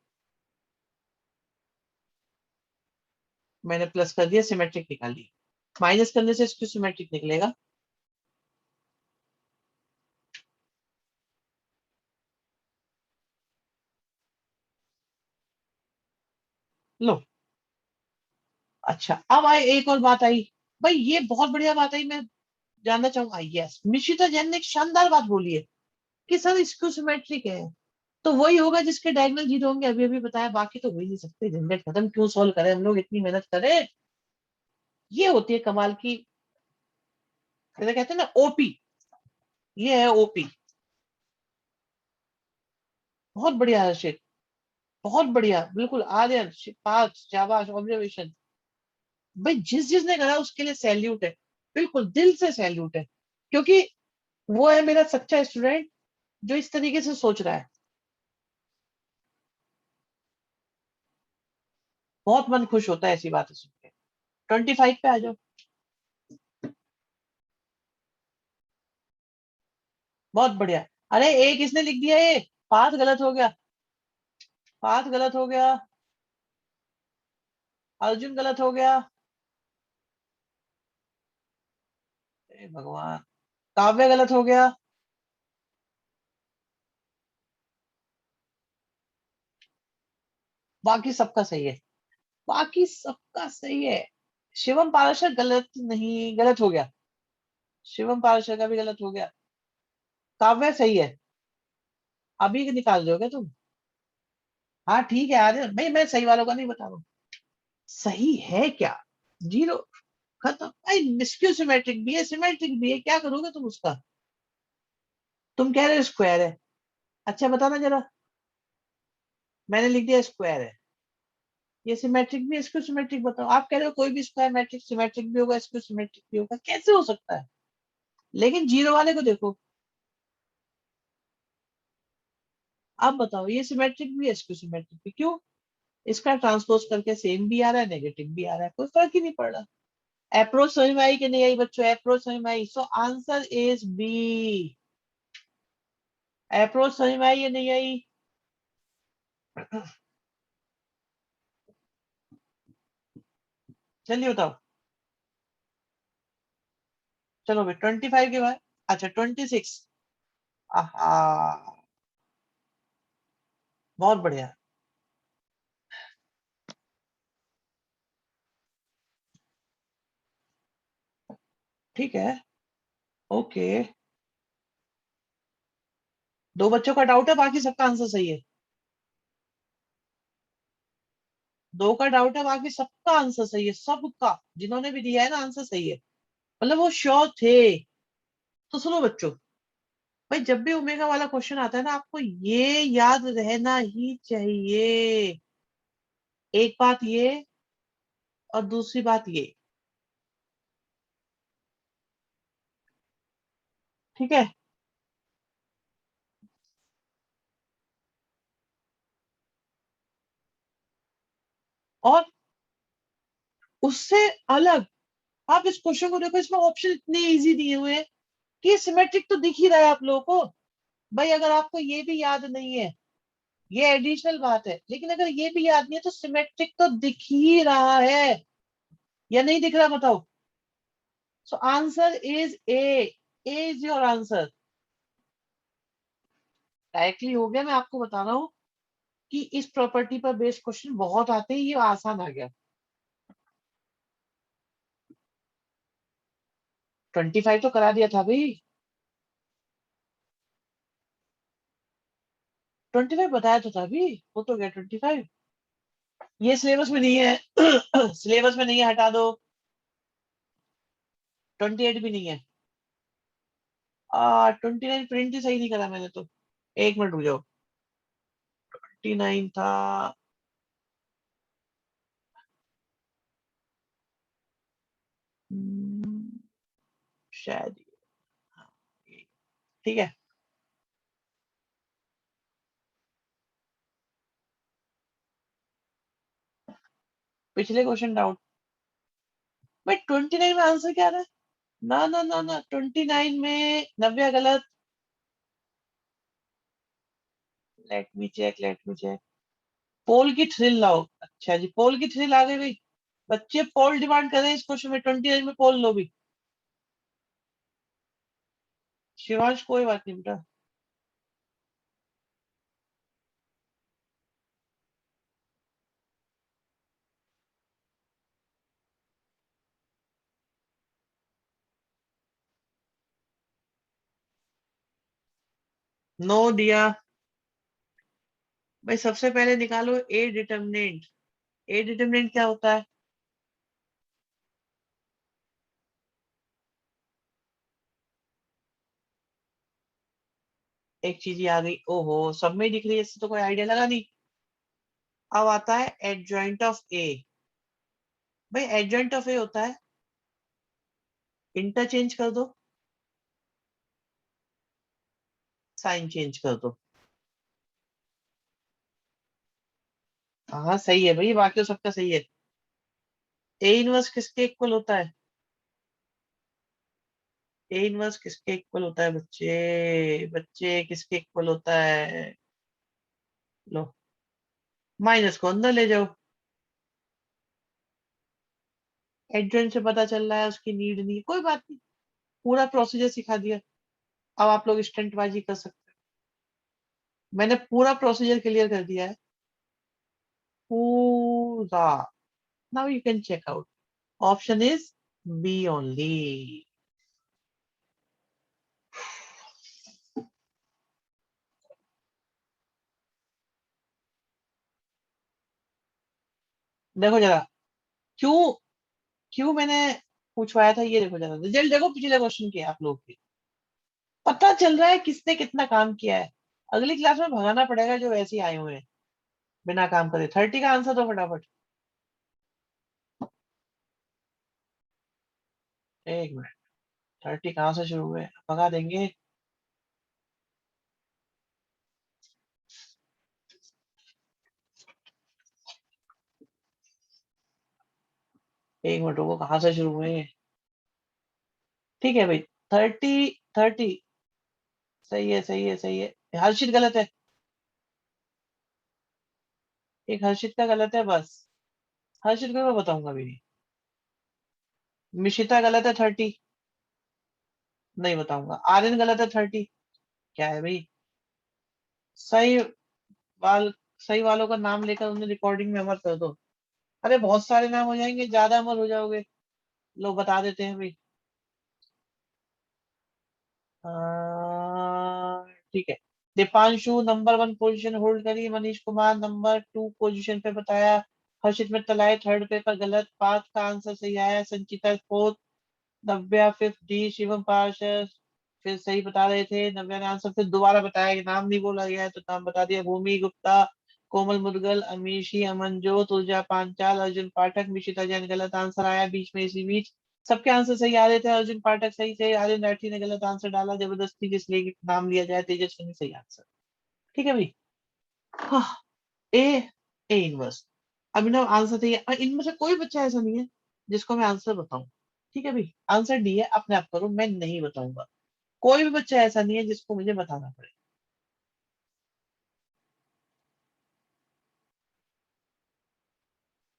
मैंने प्लस कर दिया, सिमेट्रिक निकाल दी। माइनस करने से इसकी सिमेट्रिक निकलेगा। लो, अच्छा अब आए, एक और बात आई भाई, ये बहुत बढ़िया बात आई, मैं जानना चाहूंगा। यस, मिशिता जैन ने एक शानदार बात बोली है कि सर इसको सिमेट्रिक है, तो वही होगा जिसके डायगोनल जीरो होंगे। अभी अभी बताया, बाकी तो हो ही नहीं सकते। झंझट खत्म, क्यों सॉल्व करें हम लोग, इतनी मेहनत करें। ये होती है कमाल की, जैसे कहते हैं ना ओपी, ये है ओपी। बहुत बढ़िया हर्षित, बहुत बढ़िया, बिल्कुल आर्यन, पांच शाबाश, ऑब्जर्वेशन। भाई जिस जिसने करा उसके लिए सैल्यूट है, बिल्कुल दिल से सैल्यूट है, क्योंकि वो है मेरा सच्चा स्टूडेंट जो इस तरीके से सोच रहा है। बहुत मन खुश होता है ऐसी बातें सुन के। 25 पे आ जाओ। बहुत बढ़िया। अरे एक इसने लिख दिया, ये पाथ गलत हो गया, पाथ गलत हो गया, अर्जुन गलत हो गया। हे भगवान, काव्य गलत हो गया। बाकी सबका सही है, बाकी सबका सही है। शिवम पाराशर गलत नहीं, गलत हो गया। शिवम पाराशर का भी गलत हो गया। काव्य सही है। अभी निकाल दोगे तुम? हाँ ठीक है, आ रहे भाई, मैं सही वालों का नहीं बता रहा हूँ। सही है क्या? जीरो, खत्म भाई। स्क्यू सिमेट्रिक भी है, सिमेट्रिक भी है, क्या करोगे तुम उसका? तुम कह रहे हो स्क्वायर है, अच्छा बताना जरा। मैंने लिख दिया स्क्वायर है। ये सिमेट्रिक भी है, स्क्यू सिमेट्रिक बताओ। आप कह रहे हो कोई भी स्क्वायर मैट्रिक्स सिमेट्रिक भी होगा, स्क्यू सिमेट्रिक भी होगा, कैसे हो सकता है? लेकिन जीरो वाले को देखो। आप बताओ, ये सिमेट्रिक भी है, स्क्यू सिमेट्रिक भी, क्यों? इसका ट्रांसपोज करके सेम भी आ रहा है, नेगेटिव भी आ रहा है, कोई फर्क ही नहीं पड़ रहा। अप्रोच समझ में आई कि नहीं आई बच्चों? अप्रोच समझ में आई? So answer is B. Approach समझ में आई या नहीं आई? जल्दी बताओ। चलो भाई 25 के बाद। अच्छा 26। आहा, बहुत बढ़िया। ठीक है। ओके। दो बच्चों का डाउट है, बाकी सबका आंसर सही है। दो का डाउट है, बाकी सबका आंसर सही है, सबका जिन्होंने भी दिया है ना आंसर सही है। मतलब वो श्योर थे। तो सुनो बच्चों, भाई जब भी ओमेगा वाला क्वेश्चन आता है ना, आपको ये याद रहना ही चाहिए। एक बात ये, और दूसरी बात ये। ठीक है। और उससे अलग, आप इस क्वेश्चन को देखो, इसमें ऑप्शन इतने इजी दिए हुए हैं कि सिमेट्रिक तो दिख ही रहा है आप लोगों को। भाई अगर आपको ये भी याद नहीं है, ये एडिशनल बात है, लेकिन अगर ये भी याद नहीं है तो सिमेट्रिक तो दिख ही रहा है, या नहीं दिख रहा बताओ? सो answer is a. Is your answer. Directly हो गया, मैं आपको बता रहा हूँ कि इस प्रॉपर्टी पर बेस्ड क्वेश्चन बहुत आते हैं, ये आसान आ गया। 25 तो करा दिया था भाई। 25 बताया तो था अभी, वो तो गया 25। ये सिलेबस में नहीं है। सिलेबस में नहीं है, हटा दो। 28 भी नहीं है। 29 प्रिंट ही सही नहीं करा मैंने तो। एक मिनट रुक जाओ। 29 था। हम्म, शायद हाँ, ठीक है। पिछले क्वेश्चन डाउट। भाई 29 में आंसर क्या था? ना ना ना ना, 29 में नव्या गलत। Let me check. पोल की थ्रिल लाओ। अच्छा जी, पोल की थ्रिल आ गई भाई। बच्चे पोल डिमांड कर रहे हैं इस क्वेश्चन में, 29 में पोल लो भी। शिवांश कोई बात नहीं बेटा। नो दिया। भाई सबसे पहले निकालो ए डिटर्मिनेंट। ए डिटर्मिनेंट क्या होता है? एक चीज ही आ गई, ओहो सब में ही दिख रही है, इससे तो कोई आइडिया लगा नहीं। अब आता है एडजॉइंट ऑफ ए। भाई एडजॉइंट ऑफ ए होता है, इंटरचेंज कर दो, साइन चेंज कर दो। हाँ सही है भाई, बाकी तो सबका सही है। ए इनवर्स किसके इक्वल होता है? ए इनवर्स किसके इक्वल होता है बच्चे? बच्चे किसके इक्वल होता है? लो, माइनस को अंदर ले जाओ। एडजॉइंट से पता चल रहा है उसकी नीड नहीं है, कोई बात नहीं। पूरा प्रोसीजर सिखा दिया। अब आप लोग स्टंटबाजी कर सकते हो, मैंने पूरा प्रोसीजर क्लियर कर दिया है, पूरा। Now you can check out. Option is B only. देखो जरा, क्यों क्यों मैंने पूछवाया था, ये देखो जरा रिजल्ट देखो पिछले क्वेश्चन के आप लोग के। पता चल रहा है किसने कितना काम किया है। अगली क्लास में भगाना पड़ेगा जो वैसे ही आए हुए हैं बिना काम करे। 30 का आंसर दो फटाफट। एक मिनट। 30 कहाँ से शुरू हुए, भगा देंगे। एक मिनट रुको, कहाँ से शुरू हुए? ठीक है भाई, 30 30। सही है सही है सही है। हर्षित गलत है, एक हर्षित का गलत है बस। हर्षित को मैं बताऊंगा अभी नहीं। मिशिता गलत है 30। नहीं बताऊंगा। आर्यन गलत है 30। क्या है भाई? सही वाल सही वालों का नाम लेकर उन्हें रिकॉर्डिंग में अमर कर दो। अरे बहुत सारे नाम हो जाएंगे, ज्यादा अमर हो जाओगे। लोग बता देते हैं भाई। ठीक है। दीपांशु नंबर 1 पोजीशन होल्ड करी, मनीष कुमार नंबर 2 पोजीशन पे बताया। हर्षित मित्तल आए थर्ड पे पर गलत, पांच का आंसर सही आया। संचिता फोर्थ, नव्या फिफ्थ, डी शिवम पार्षद फिर सही बता रहे थे। नव्या ने आंसर फिर दोबारा बताया कि नाम नहीं बोला गया है तो नाम बता दिया। भूमि गुप्ता, कोमल मुदगल, अमीशी, अमनजोत, ऊर्जा पांचाल, अर्जुन पाठक, मिशिता जैन गलत आंसर आया बीच में इसी बीच। सबके आंसर सही आ रहे थे। अर्जुन पाठक सही थे, आर्यन राठी ने गलत आंसर डाला जबरदस्ती जिसलिए कि नाम लिया जाए। तेजस्वी सही आंसर। ठीक है भाई। हाँ, ए ए इनवर्स। अभिनव आंसर थे। और इनमें से कोई बच्चा ऐसा नहीं है जिसको मैं आंसर बताऊं। ठीक है भाई, आंसर डी है, अपने आप करो, मैं नहीं बताऊंगा। कोई भी बच्चा ऐसा नहीं है जिसको मुझे बताना पड़े।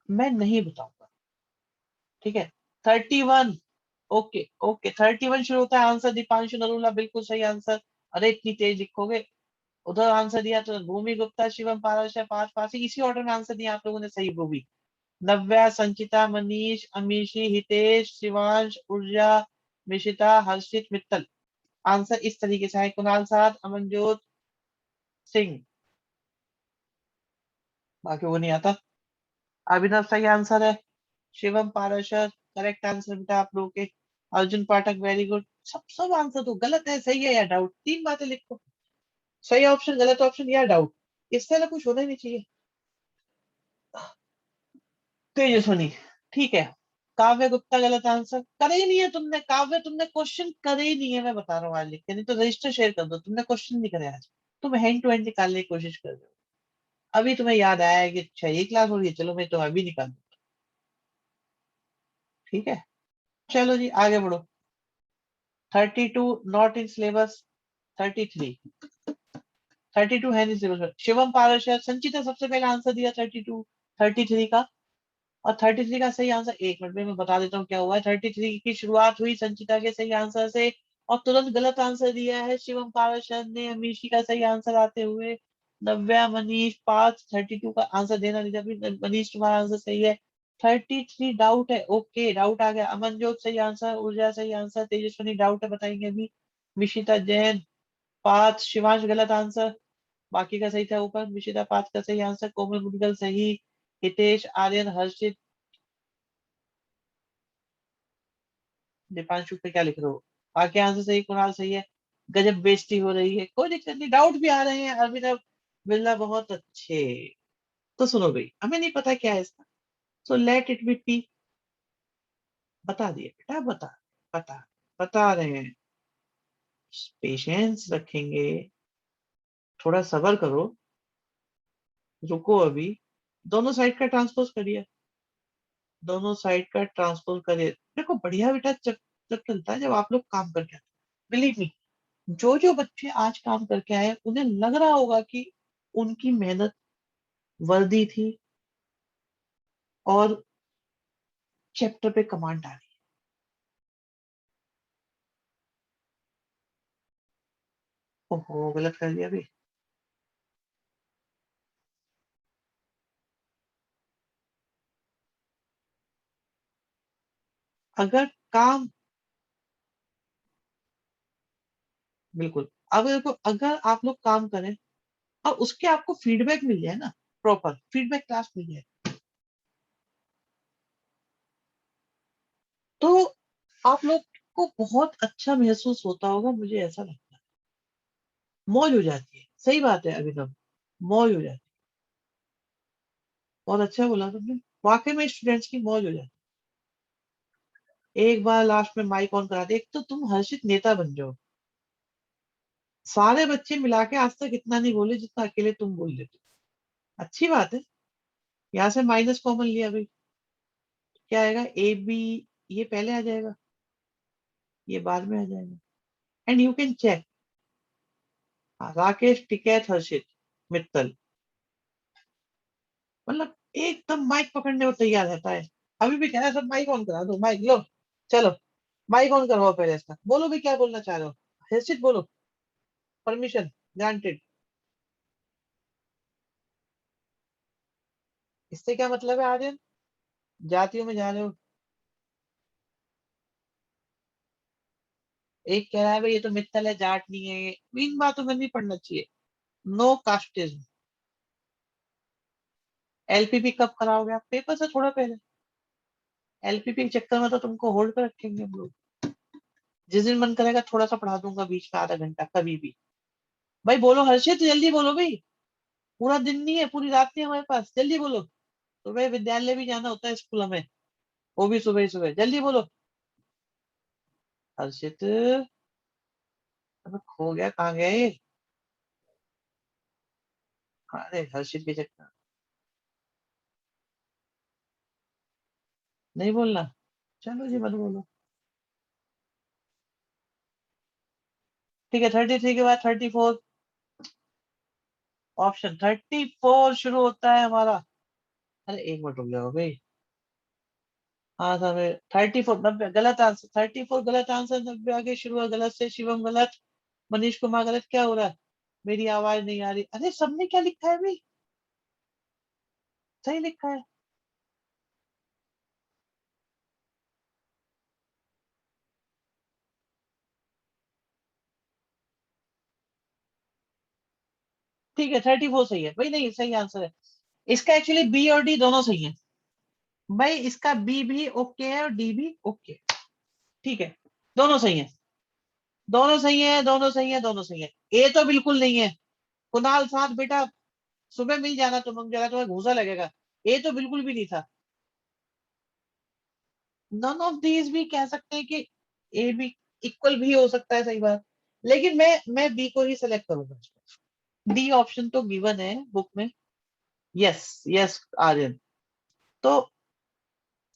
मैं नहीं बताऊंगा। ठीक है। 31। ओके ओके, 31 शुरू होता है आंसर। दीपांशु नरूला बिल्कुल सही आंसर। अरे इतनी तेज लिखोगे। उधर आंसर दिया तो भूमि गुप्ता, शिवम पाराशर, पांच पासी, इसी ऑर्डर में आंसर दिया आप लोगों ने। सही भूमि, नव्या, संचिता, मनीष, अमीशी, हितेश, शिवांश, ऊर्जा, मिशिता, हर्षित, मित्तल। आंसर इस तरीके से है। कुणाल साथ, अमनजोत सिंह। बाकी वो नहीं आता। अभिनव सही आंसर है। शिवम पाराशर करेक्ट आंसर बेटा आप लोगों के। अर्जुन पाठक वेरी गुड। सब सब आंसर तो गलत है, सही है या डाउट, तीन बातें लिखो। सही ऑप्शन, गलत ऑप्शन या डाउट। इससे अलग कुछ होना ही नहीं चाहिए। तेजस्वनी। ठीक है। काव्य गुप्ता गलत आंसर। करे ही नहीं है तुमने काव्य, तुमने क्वेश्चन करे ही नहीं है, मैं बता रहा हूँ आज लिख के, नहीं तो रजिस्टर शेयर कर दो। तुमने क्वेश्चन नहीं करे आज। तुम हैंड टू हैंड निकालने की कोशिश कर रहे हो। अभी तुम्हें याद आया है कि अच्छा ये क्लास हो रही है, चलो मैं तो अभी निकाल दूँ। ठीक है, चलो जी आगे बढ़ो। 32 नॉट इन सिलेबस। 33, 32 है नहीं सिलेबस। शिवम पारशर, संचिता सबसे पहले आंसर दिया 32, 33 का। और 33 का सही आंसर, एक मिनट में मैं बता देता हूँ क्या हुआ है। 33 की शुरुआत हुई संचिता के सही आंसर से, और तुरंत गलत आंसर दिया है शिवम पाराशर ने अमीशी का सही आंसर आते हुए। नव्या, मनीष, पांच, 32 का आंसर देना नहीं था। अभी मनीष तुम्हारा आंसर सही है। 33 डाउट है, ओके डाउट आ गया। अमनजोत सही आंसर, ऊर्जा सही आंसर, तेजस्वनी डाउट है बताएंगे अभी। मिशिता जैन, पांच, शिवांश गलत आंसर। बाकी का सही था ऊपर। मिशिता पांच का सही आंसर, कोमल मुदगल सही, हितेश, आर्यन, हर्षित, दीपांशु पे क्या लिख रहे हो? बाकी आंसर सही, कुणाल सही है। गजब बेइज्जती हो रही है, कोई दिक्कत नहीं, डाउट भी आ रहे हैं। अभिनव बिरला बहुत अच्छे। तो सुनो भाई, हमें नहीं पता क्या है इसका, so let it be T. बता दिए बेटा, बता बता रहे हैं। पेशेंस रखेंगे, थोड़ा सबर करो, रुको अभी। दोनों साइड का ट्रांसपोज करिए, दोनों साइड का ट्रांसपोज करिए। देखो बढ़िया बेटा जब चलता है जब आप लोग काम करके आते। बिलीव मी, जो जो बच्चे आज काम करके आए उन्हें लग रहा होगा कि उनकी मेहनत वर्दी थी और चैप्टर पे कमांड आ रही। ओहो गलत कर दिया भी। अगर काम, बिल्कुल। अब देखो, अगर आप लोग काम करें और उसके आपको फीडबैक मिल जाए ना, प्रॉपर फीडबैक क्लास मिल जाए, तो आप लोग को बहुत अच्छा महसूस होता होगा, मुझे ऐसा लगता है। मौज हो जाती है, सही बात है अभिनव, मौज हो जाती है। बहुत अच्छा बोला तुमने। वाकई में स्टूडेंट्स की मौज हो जाती है। एक बार लास्ट में माइक ऑन करा दे, एक तो तुम हर्षित नेता बन जाओ। सारे बच्चे मिला के आज तक इतना नहीं बोले जितना अकेले तुम बोल लेते हो। अच्छी बात है। यहाँ से माइनस कॉमन लिया भाई। क्या आएगा, ए बी, ये पहले आ जाएगा, ये बाद में आ जाएगा। And you can check, Rakesh, Tikait, Harshit, Mittal, मतलब एकदम माइक पकड़ने को तैयार रहता है। अभी भी कह रहा है सब माइक ऑन करा दो, माइक लो, चलो माइक ऑन करवाओ पहले इसका, बोलो भी क्या बोलना चाह रहे हो, हर्षित बोलो, परमिशन ग्रांटेड। इससे क्या मतलब है आर्यन, जातियों में जा रहे हो। एक कह रहा है भाई ये तो मित्तल है, जाट नहीं है, ये इन बातों में नहीं पढ़ना चाहिए। No casteism. एलपीपी कब कराओगे आप, पेपर से थोड़ा पहले। एलपीपी के चक्कर में तो तुमको होल्ड पे रखेंगे हम लोग। जिस दिन मन करेगा थोड़ा सा पढ़ा दूंगा बीच में, आधा घंटा कभी भी। भाई बोलो हर्षित, जल्दी बोलो भाई, पूरा दिन नहीं है, पूरी रात नहीं है हमारे पास, जल्दी बोलो। सुबह विद्यालय भी जाना होता है स्कूल में, वो भी सुबह ही सुबह, जल्दी बोलो। हर्षित, अब खो गया, कहाँ गया ये। अरे हर्षित के चक्कर, नहीं बोलना, चलो जी मत बोलो। ठीक है, 33 के बाद 34, ऑप्शन 34 शुरू होता है हमारा। अरे एक मिनट रुक जाओ भाई। हाँ सर, 34 90 गलत आंसर, 34 गलत आंसर, 90 आगे शुरू हुआ गलत से, शिवम गलत, मनीष कुमार गलत, क्या हो रहा है, मेरी आवाज नहीं आ रही, अरे सबने क्या लिखा है भाई, सही लिखा है। ठीक है 34 सही है भाई, नहीं सही आंसर है। इसका एक्चुअली बी और डी दोनों सही है भाई, इसका बी भी ओके है और डी भी ओके, ठीक है, दोनों सही है, दोनों सही है, दोनों सही है, दोनों सही है। ए तो बिल्कुल नहीं है, कुणाल साथ बेटा, सुबह मिल जाना तुम जरा, तुम्हें घूसा लगेगा। ए तो बिल्कुल भी नहीं था। नन ऑफ दीज भी कह सकते हैं कि ए भी इक्वल भी हो सकता है, सही बात, लेकिन मैं बी को ही सिलेक्ट करूंगा। डी ऑप्शन तो गिवन है बुक में। Yes, yes Aryan. तो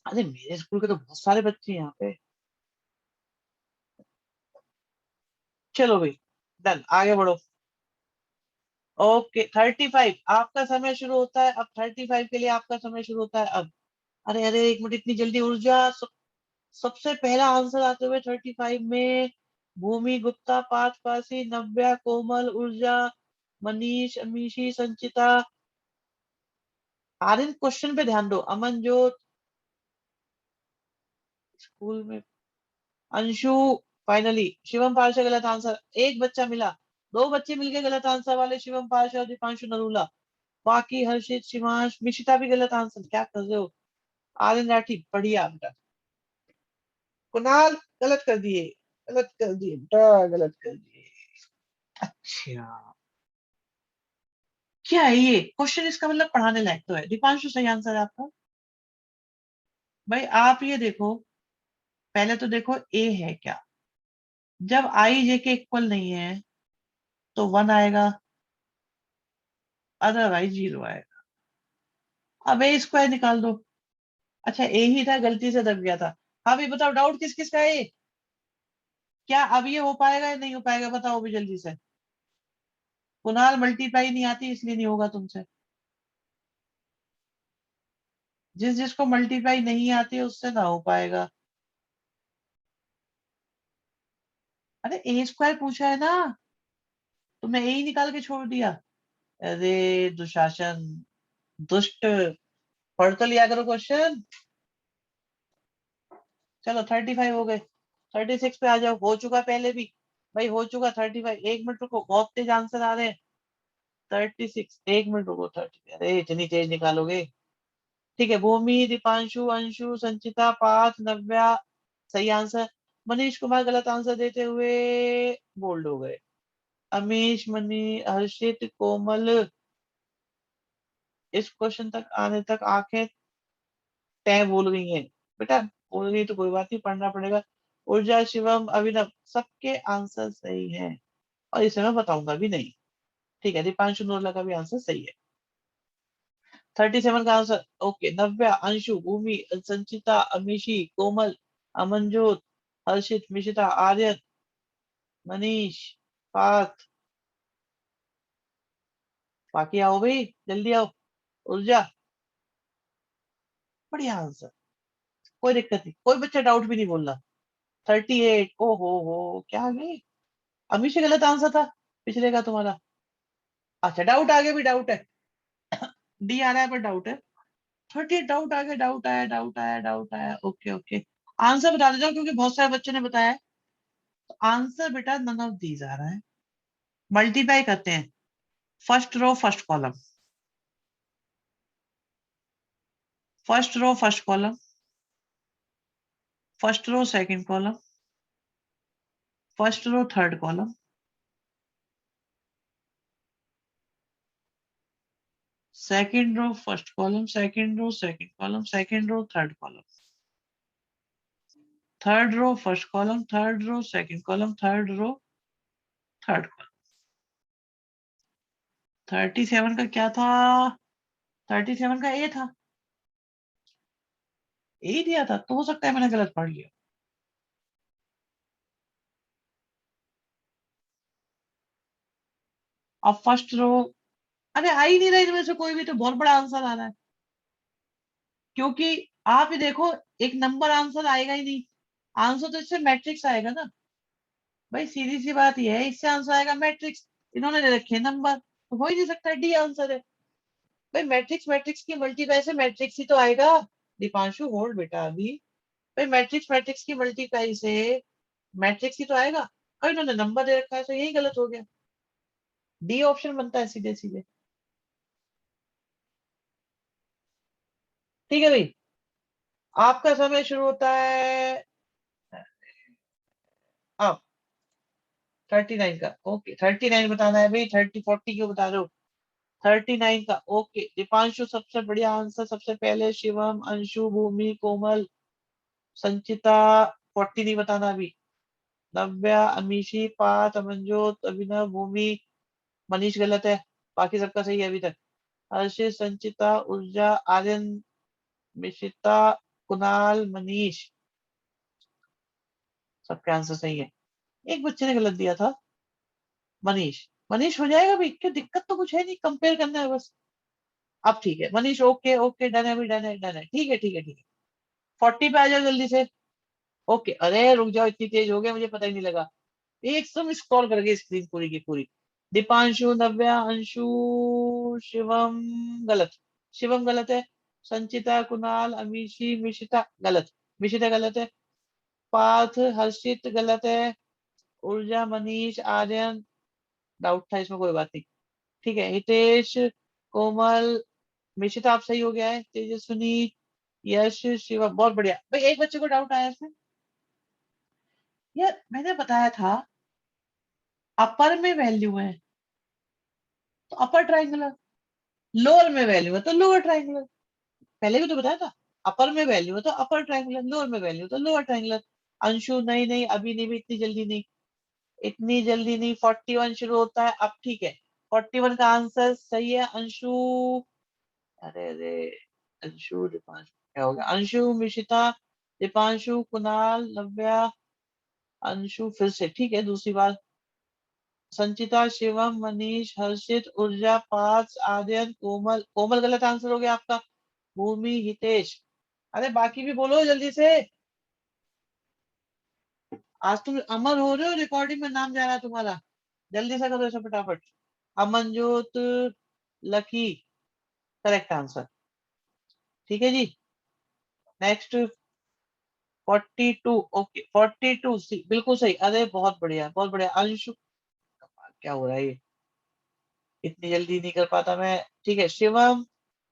अरे मेरे स्कूल के तो बहुत सारे बच्चे हैं यहाँ पे। चलो भाई, डन, आगे बढ़ो। ओके 35 आपका समय शुरू होता है अब, 35 के लिए आपका समय शुरू होता है अब। अरे अरे एक मिनट, इतनी जल्दी ऊर्जा, सबसे पहला आंसर आते हुए 35 में, भूमि गुप्ता, पार्थ पासी, नव्या, कोमल, ऊर्जा, मनीष, अमीशी, संचिता, आर्यन क्वेश्चन पे ध्यान दो, अमनजोत, स्कूल में, अंशु, फाइनली शिवम पार्षद गलत आंसर, एक बच्चा मिला, दो बच्चे मिलके गलत आंसर वाले, शिवम पार्षद और दीपांशु नरूला, बाकी हर्षित, शिवांश, मिशिता भी गलत आंसर, क्या कर रहे हो। आर्यन राठी बढ़िया बेटा। कुणाल गलत कर दिए, गलत कर दिए बेटा, गलत कर दिए। अच्छा, क्या है ये क्वेश्चन, इसका मतलब पढ़ाने लायक तो है। दीपांशु सही आंसर है आपका। भाई आप ये देखो, पहले तो देखो ए है क्या, जब आई जे के इक्वल नहीं है तो 1 आएगा, अदरवाइज 0 आएगा। अब ए स्क्वायर निकाल दो। अच्छा ए ही था, गलती से दब गया था। हाँ भाई बताओ, डाउट किस किस का है, क्या अब ये हो पाएगा या नहीं हो पाएगा, बताओ भी जल्दी से। कुणाल मल्टीप्लाई नहीं आती इसलिए नहीं होगा तुमसे, जिस जिसको मल्टीप्लाई नहीं आती उससे ना हो पाएगा। अरे ए स्क्वायर पूछा है ना, तुमने ए ही निकाल के छोड़ दिया। अरे दुशासन, दुष्ट, पढ़ तो लिया करो क्वेश्चन। चलो 35 हो गए, 36 पे आ जाओ, हो चुका पहले भी भाई, हो चुका 35, एक मिनट रुको, बहुत तेज आंसर आ रहे हैं। 36, एक मिनट रुको, 30, अरे इतनी तेज निकालोगे। ठीक है, भूमि, दीपांशु, अंशु, संचिता, पार्थ, नव्या, सही आंसर। मनीष कुमार गलत आंसर देते हुए बोल्ड हो गए। अमीश, मनी, हर्षित, कोमल, इस क्वेश्चन तक आने तक आंखें तय बोल गई हैं बेटा, बोल गई तो कोई बात नहीं, पढ़ना पड़ेगा। ऊर्जा, शिवम, अभिनव, सबके आंसर सही हैं, और इसे मैं बताऊंगा भी नहीं। ठीक है, दीपांशु नोरला का भी आंसर सही है। 37 का आंसर। ओके, नव्या, अंशु, भूमि, संचिता, अमीशी, कोमल, अमनजोत, हर्षित, मिशिता, आर्यन, मनीष, पार्थ। बाकी आओ भाई, जल्दी आओ। ऊर्जा। बढ़िया आंसर, कोई दिक्कत नहीं, कोई बच्चा डाउट भी नहीं बोल रहा। 38। ओ हो, क्या आ गई। अमीशी गलत आंसर था पिछले का तुम्हारा। अच्छा, डाउट आगे भी डाउट है। डी आ रहा है पर डाउट है। 38 डाउट आ गया, डाउट आया, डाउट आया, डाउट आया। ओके ओके, आंसर बता देता हूँ क्योंकि बहुत सारे बच्चों ने बताया है। तो आंसर बेटा नन ऑफ दीज आ रहा है। मल्टीप्लाई करते हैं, first row first column, first row first column, first row second column, first row third column, second row first column, second row second column, second row third column, third row first column, third row second column, third row third column. 37 का क्या था। 37 का ए था, ए दिया था, तो हो सकता है मैंने गलत पढ़ लिया। अब फर्स्ट रो, अरे आ ही नहीं रहा इनमें से कोई भी, तो बहुत बड़ा आंसर आ रहा है। क्योंकि आप ही देखो, एक नंबर आंसर आएगा ही नहीं। आंसर तो इससे मैट्रिक्स आएगा ना। भाई सीधी सी बात यह है, इससे आंसर आएगा मैट्रिक्स। इन्होंने दे रखे नंबर, तो हो ही नहीं सकता, डी आंसर है। भाई मैट्रिक्स मैट्रिक्स की मल्टीप्लाई से मैट्रिक्स ही तो आएगा। दीपांशु होल्ड बेटा अभी। भाई मैट्रिक्स मैट्रिक्स की मल्टीप्लाई से मैट्रिक्स ही तो आएगा। और इन्होंने नंबर दे रखा है, तो यही गलत हो गया। डी ऑप्शन बनता है सीधे सीधे। ठीक है भाई, आपका समय शुरू होता है अब। 39 का ओके, 39 बताना है भाई, 30 40 क्यों बता रहे हो। 39 का ओके, दीपांशु सबसे बढ़िया आंसर, सबसे पहले शिवम, अंशु, भूमि, कोमल, संचिता। 40 नहीं बताना अभी। नव्या, अमीशी, पार्थ, अमनजोत, अभिनव, भूमि, मनीष गलत है। बाकी सबका सही है अभी तक। हर्षित, संचिता, ऊर्जा, आर्यन, मिशिता, कुणाल, मनीष। सबके आंसर सही है। एक बच्चे ने गलत दिया था, मनीष। मनीष हो जाएगा भाई, क्या दिक्कत तो कुछ है नहीं, कंपेयर करना है बस। अब ठीक है मनीष, ओके ओके, डन है भाई, डन है, डन है, ठीक है, ठीक है, ठीक है। 40 पे आ जाओ जल्दी से। ओके, अरे रुक जाओ, इतनी तेज हो गया मुझे पता ही नहीं लगा। एकदम स्क्रॉल कर गई स्क्रीन पूरी की पूरी। दीपांशु, नव्या, अंशु, शिवम गलत। शिवम गलत है। संचिता, कुणाल, अमीशी, मिशिता गलत। मिशिता गलत है। पार्थ, हर्षित गलत है। ऊर्जा, मनीष, आर्यन, डाउट था इसमें, कोई बात नहीं। ठीक है, हितेश, कोमल, मिशिता आप सही हो गया है। तेजस्विनी, यश, शिवा, बहुत बढ़िया भाई। एक बच्चे को डाउट आया इसमें। यार मैंने बताया था अपर में वैल्यू है तो अपर ट्राइंगुलर, लोअर में वैल्यू है तो लोअर ट्राइंगुलर। पहले भी तो बताया था, अपर में वैल्यू है तो अपर ट्राइंगुलर, लोअर में वैल्यू तो लोअर ट्राइंगुलर। अंशु, नहीं नहीं अभी नहीं भी, इतनी जल्दी नहीं, इतनी जल्दी नहीं। 41 शुरू होता है अब, ठीक है। 41 का आंसर सही है अंशु। अरे अरे, अंशु, दीपांशु, क्या हो गया। अंशु, मिशिता, दीपांशु, कुणाल, नव्या, अंशु फिर से, ठीक है दूसरी बार। संचिता, शिवम, मनीष, हर्षित, ऊर्जा, पार्थ, आर्यन, कोमल। कोमल गलत आंसर हो गया आपका। भूमि, हितेश। अरे बाकी भी बोलो जल्दी से। आज तुम अमर हो रहे हो, रिकॉर्डिंग में नाम जा रहा है तुम्हारा। जल्दी से करो इसे फटाफट। Amanjot, lucky, correct answer. ठीक है जी। नेक्स्ट। 42, ओके 42 सी, बिल्कुल सही। अरे बहुत बढ़िया, बहुत बढ़िया अंशु। क्या हो रहा है ये, इतनी जल्दी नहीं कर पाता मैं। ठीक है, शिवम,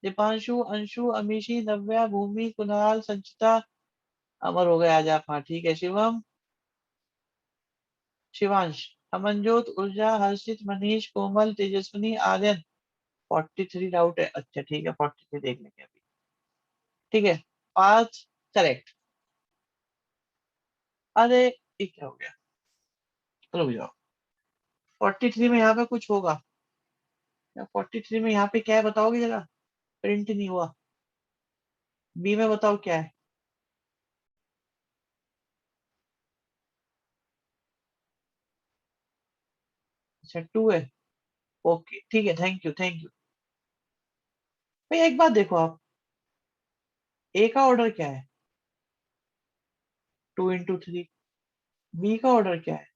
दीपांशु, अंशु, अमीशी, नव्या, भूमि, कुणाल, संचिता, अमर हो गए आज आप। हाँ ठीक है, शिवम, शिवांश, अमनजोत, ऊर्जा, हर्षित, मनीष, कोमल, तेजस्विनी, आर्यन। 43 डाउट है, अच्छा ठीक है, 43 देख लेंगे अभी। ठीक है, 5 करेक्ट। अरे ये क्या हो गया, रुक जाओ। 43 में यहाँ पे कुछ होगा। 43 में यहाँ पे क्या है बताओगे जरा। प्रिंट नहीं हुआ। बी में बताओ क्या है। अच्छा 2 है। ओके ठीक है, थैंक यू थैंक यू। भाई एक बात देखो आप, ए का ऑर्डर क्या है? 2 into 3। बी का ऑर्डर क्या है?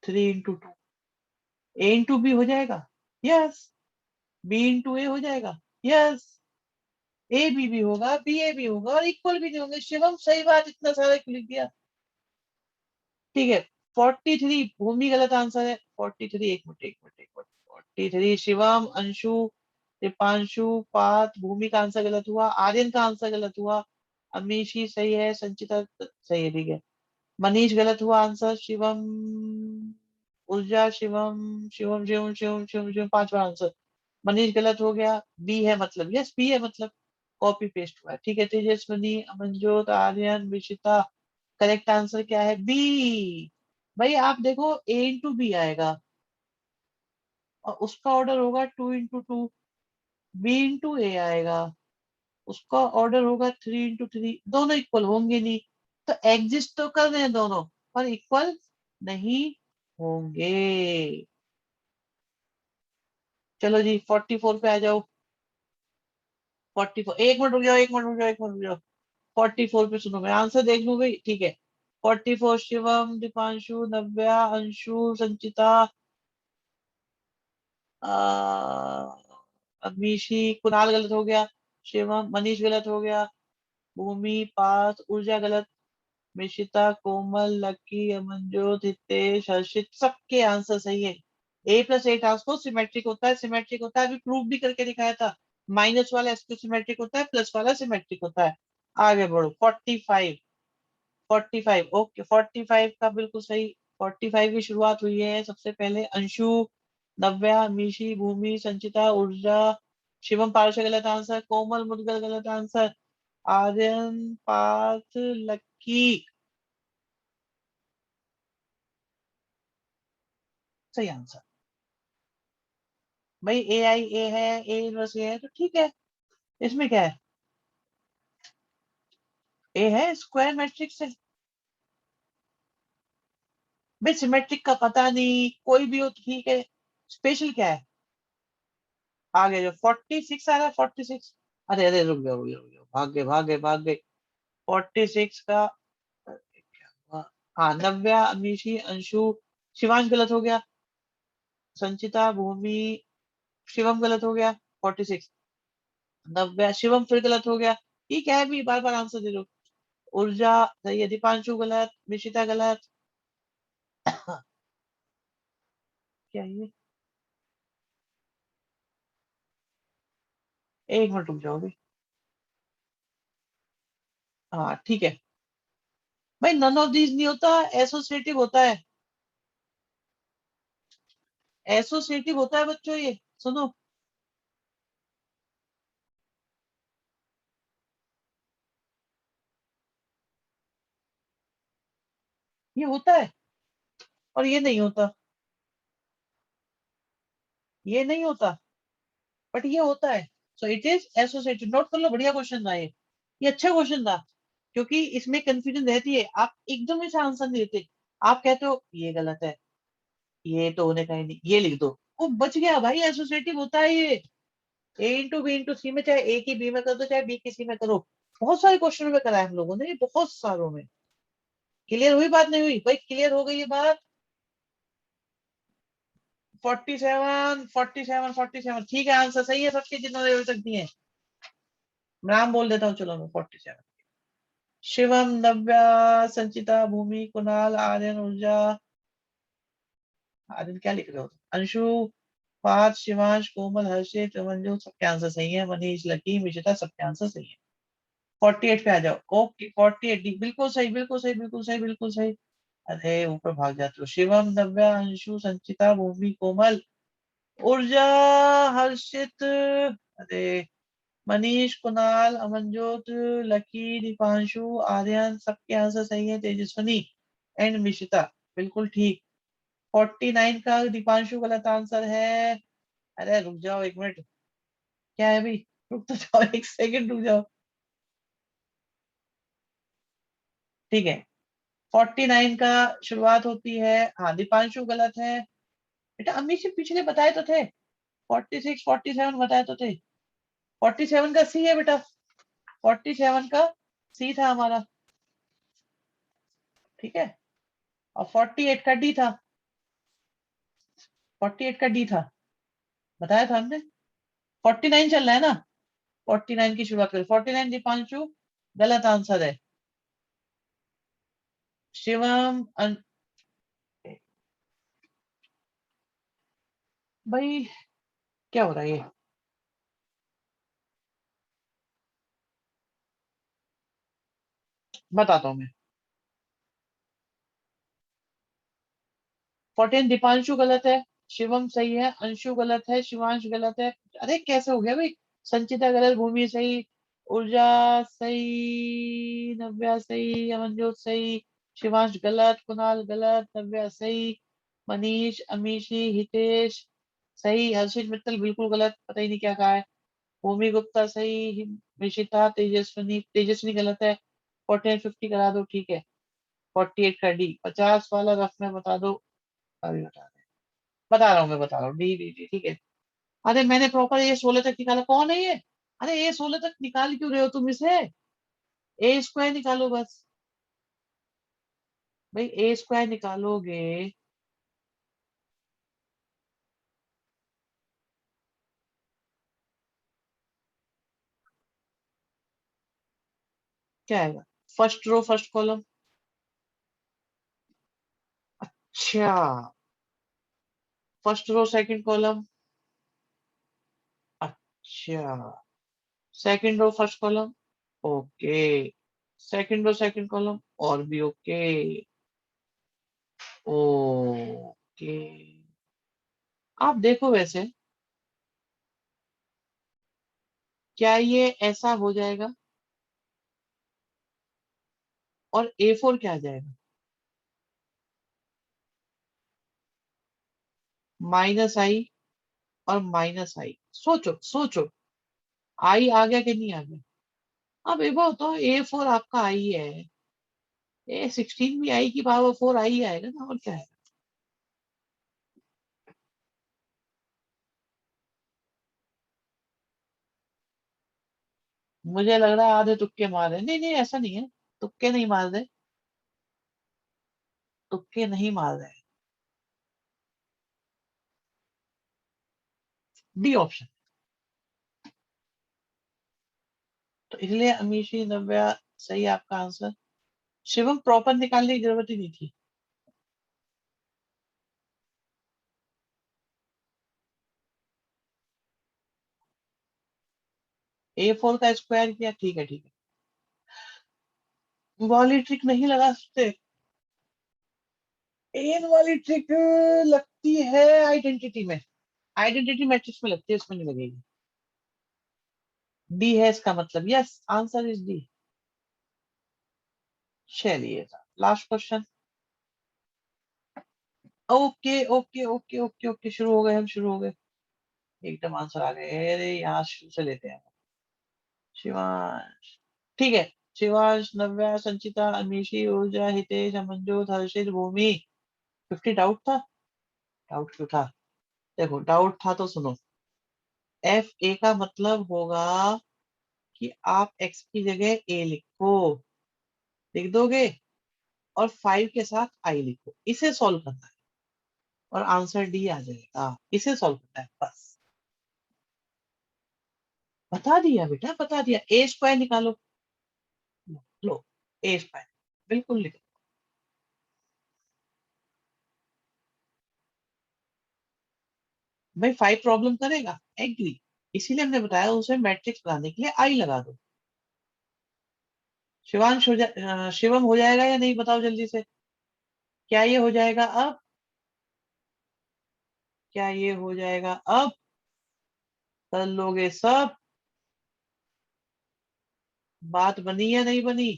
3 into 2। ए इंटू बी हो जाएगा, यस। बी इंटू ए हो जाएगा, यस। ए बी भी होगा, बी ए भी होगा, और इक्वल भी नहीं होंगे। शिवम सही बात, इतना सारा क्यों लिख दिया? ठीक है। 43 भूमि गलत आंसर है। 43, एक मिनट एक मिनट एक मिनट। 43 शिवम, अंशु, दीपांशु, पात, भूमि का आंसर गलत हुआ, आर्यन का आंसर गलत हुआ, अमीशी सही है, संचिता सही है, ठीक है। मनीष गलत हुआ आंसर, शिवम, ऊर्जा, शिवम, शिवम शिवम शिवम शिवम शिवम, पांचवा आंसर। मनीष गलत हो गया। बी है मतलब, यस बी है मतलब, कॉपी पेस्ट हुआ है, ठीक है। तेजस्वनी, अमनजोत, आर्यन, विशिता, करेक्ट आंसर क्या है? बी। भाई आप देखो, ए इंटू बी आएगा और उसका ऑर्डर होगा 2 into 2। बी इंटू ए आएगा, उसका ऑर्डर होगा 3 into 3। दोनों इक्वल होंगे नहीं, तो एग्जिस्ट तो कर रहे हैं दोनों, पर इक्वल नहीं होंगे। चलो जी 44 पे आ जाओ। 44, एक मिनट रुक जाओ, एक मिनट रुक जाओ, एक मिनट रुक जाओ। 44 पे सुनो, मैं आंसर देख लूं भाई, ठीक है। 44 शिवम, दीपांशु, नव्या, अंशु, संचिता, अमीशी, कुणाल गलत हो गया, शिवम, मनीष गलत हो गया, भूमि, पार्थ, ऊर्जा गलत, मिशिता, कोमल, लकी, अमनजोत, हितेश, हर्षित, सबके आंसर सही है। A+A ट्रांसपोज सिमेट्रिक होता है, सिमेट्रिक होता है, अभी प्रूफ भी करके दिखाया था। माइनस वाला एसक्यू सिमेट्रिक होता है, प्लस वाला सिमेट्रिक होता है। आगे बढ़ो। 45, 45 ओके, 45 का बिल्कुल सही। 45 की शुरुआत हुई है सबसे पहले अंशु, नव्या, मीशी, भूमि, संचिता, ऊर्जा, शिवम, पार्श्व गलत आंसर, कोमल, मुदगल गलत आंसर, आर्यन, पार्थ, लक्की सही आंसर। भाई ए आई ए है, ए इनवर्स ए है तो ठीक है, इसमें क्या है? ए है, स्क्वायर मैट्रिक्स है। भाई सिमेट्रिक का पता नहीं, कोई भी हो तो ठीक है, स्पेशल क्या है? आगे जो 46 आ रहा है, 46। अरे अरे रुक जाओ रुक जाओ रुक जाओ, भाग गए भाग गए भाग गए। 46 का क्या हुआ? हाँ, नव्या, अमीशी, अंशु, शिवांश गलत हो गया, संचिता, भूमि, शिवम गलत हो गया। 46, नव्या, शिवम फिर गलत हो गया। ठीक है, भी बार बार आंसर दे दो। ऊर्जा सही है, दीपांशु गलत, मिशिता गलत। क्या ये? एक मिनट रुक जाओ भी। हाँ ठीक है। भाई नन ऑफ दीज नहीं होता, एसोसिएटिव होता है। एसोसिएटिव होता है बच्चों, ये सुनो। ये होता है और ये नहीं होता। ये नहीं होता बट ये होता है। So it is associative, note कर लो, बढ़िया क्वेश्चन था ये अच्छा क्वेश्चन था। क्योंकि इसमें कंफ्यूजन रहती है, आप एकदम से आंसर नहीं देते। आप कहते हो ये गलत है, ये तो होने का ही नहीं, ये लिख दो, वो बच गया भाई, एसोसिएटिव होता है ये। ए इंटू बी इंटू सी में, चाहे ए की बी में कर दो, चाहे बी की सी में करो। बहुत सारे क्वेश्चन में करा है हम लोगों ने ये, बहुत सारों में। क्लियर हुई बात, नहीं हुई भाई? क्लियर हो गई ये बात। 47, 47, 47, ठीक है, आंसर सही है सबके जिन्होंने अभी तक दिए हैं। नाम बोल देता हूँ, चलो मैं 47। शिवम, नव्या, संचिता, भूमि, कुणाल, आर्यन, ऊर्जा, आर्यन क्या लिख रहे हो? अंशु, पार्थ, शिवांश, कोमल, हर्षित, मंजू, सबके आंसर सही है। मनीष, लकी, मिशिता, सबके आंसर सही है। 48 पे आ जाओ। ओके 48, बिल्कुल सही बिल्कुल सही बिल्कुल सही बिल्कुल सही। अरे ऊपर भाग जाते हो। शिवम, नव्या, अंशु, संचिता, भूमि, कोमल, ऊर्जा, हर्षित, अरे मनीष, कुणाल, अमनजोत, लकी, दीपांशु, आर्यन, सबके आंसर सही है। तेजस्वनी एंड मिशिता बिल्कुल ठीक। 49 का दीपांशु गलत आंसर है। अरे रुक जाओ एक मिनट। क्या है भाई? रुक तो जाओ, एक सेकंड रुक जाओ। ठीक है, 49 का शुरुआत होती है। हाँ, दीपांशु गलत है। बेटा अम्मी से पिछले बताए तो थे, 46 47 बताए तो थे। 47 का सी है बेटा, 47 का सी था हमारा। ठीक है, और 48 का डी था। 48 का डी था, बताया था हमने। 49 चल रहा है ना, 49 की शुरुआत करें। 49 दीपांशु गलत आंसर है। शिवम भाई क्या हो रहा है ये? बताता हूँ मैं। 14 दीपांशु गलत है, शिवम सही है, अंशु गलत है, शिवांश गलत है। अरे कैसे हो गया भाई? संचिता गलत, भूमि सही, ऊर्जा सही, नव्या सही, अमनजोत सही, शिवांश गलत, कुणाल गलत, नव्या सही, मनीष, अमीशी, हितेश सही, हर्षित मित्तल बिल्कुल गलत, पता ही नहीं क्या कहा है। भूमि गुप्ता सही, निशिता, तेजस्विनी, तेजस्विनी गलत है। 40 50 करा दो, ठीक है। 48 का डी, 50 वाला रफ में बता दो। अभी बता रहा हूँ मैं, बता रहा हूँ, डी डी डी, ठीक है। अरे मैंने प्रॉपर ए 16 तक निकाला, कौन है ये? अरे ए 16 तक निकाल क्यों रहे हो तुम इसे? ए स्क्वायर निकालो बस। भाई ए स्क्वायर निकालोगे। क्या आएगा? First row first column. अच्छा, फर्स्ट रो सेकंड कॉलम। अच्छा, second row first column. Okay, second row second column और भी ओके। ओके, आप देखो वैसे, क्या ये ऐसा हो जाएगा? और A4 क्या आ जाएगा? माइनस आई और माइनस आई, सोचो सोचो। आई आ गया कि नहीं आ गया? अब एक बात तो A4 आपका आई है, A16 भी आई की पावर 4 आई आएगा ना, और क्या है? मुझे लग रहा है आधे तुक्के मार रहे हैं। नहीं नहीं, ऐसा नहीं है, तुक्के नहीं मार रहे, तुक्के नहीं मार रहे। D option. तो इसलिए अमीशी, नव्या सही आपका आंसर। शिवम प्रॉपर निकालने की जरूरत ही नहीं थी। A4 का स्क्वायर किया, ठीक है ठीक है। वाली ट्रिक नहीं लगा सकते? एन वाली ट्रिक लगती है आइडेंटिटी में, आइडेंटिटी मैट्रिक्स में लगती है, उसमें नहीं लगेगी। डी है इसका मतलब, यस आंसर इज डी। चलिए, last question. Okay okay okay okay okay, शुरू हो गए हम, शुरू हो गए। एकदम आंसर आ गए, अरे यहाँ शुरू से लेते हैं। शिवांश, ठीक है। शिवांश, नव्या, संचिता, अमीशी, ऊर्जा, हितेश, अमनजोत, हर्षित, भूमि। 50 डाउट था? डाउट क्यों था? देखो डाउट था तो सुनो। एफ ए का मतलब होगा कि आप एक्स की जगह ए लिखो, लिख दोगे, और 5 के साथ आई लिखो, इसे सॉल्व करना है, और आंसर डी आ जाएगा। इसे सॉल्व करना है बस। बता दिया बेटा, बता दिया। ए स्क्वायर निकालो, लो, ए स्क्वायर बिल्कुल लिखो। भाई 5 प्रॉब्लम करेगा, एग्री। इसीलिए हमने बताया उसे मैट्रिक्स बनाने के लिए आई लगा दो। शिवांश शिवम हो जाएगा या नहीं, बताओ जल्दी से। क्या ये हो जाएगा अब? क्या ये हो जाएगा अब? कर लोगे सब? बात बनी या नहीं बनी?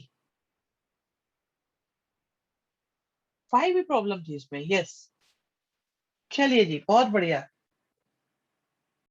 5 ही प्रॉब्लम थी इसमें, यस। चलिए जी, बहुत बढ़िया।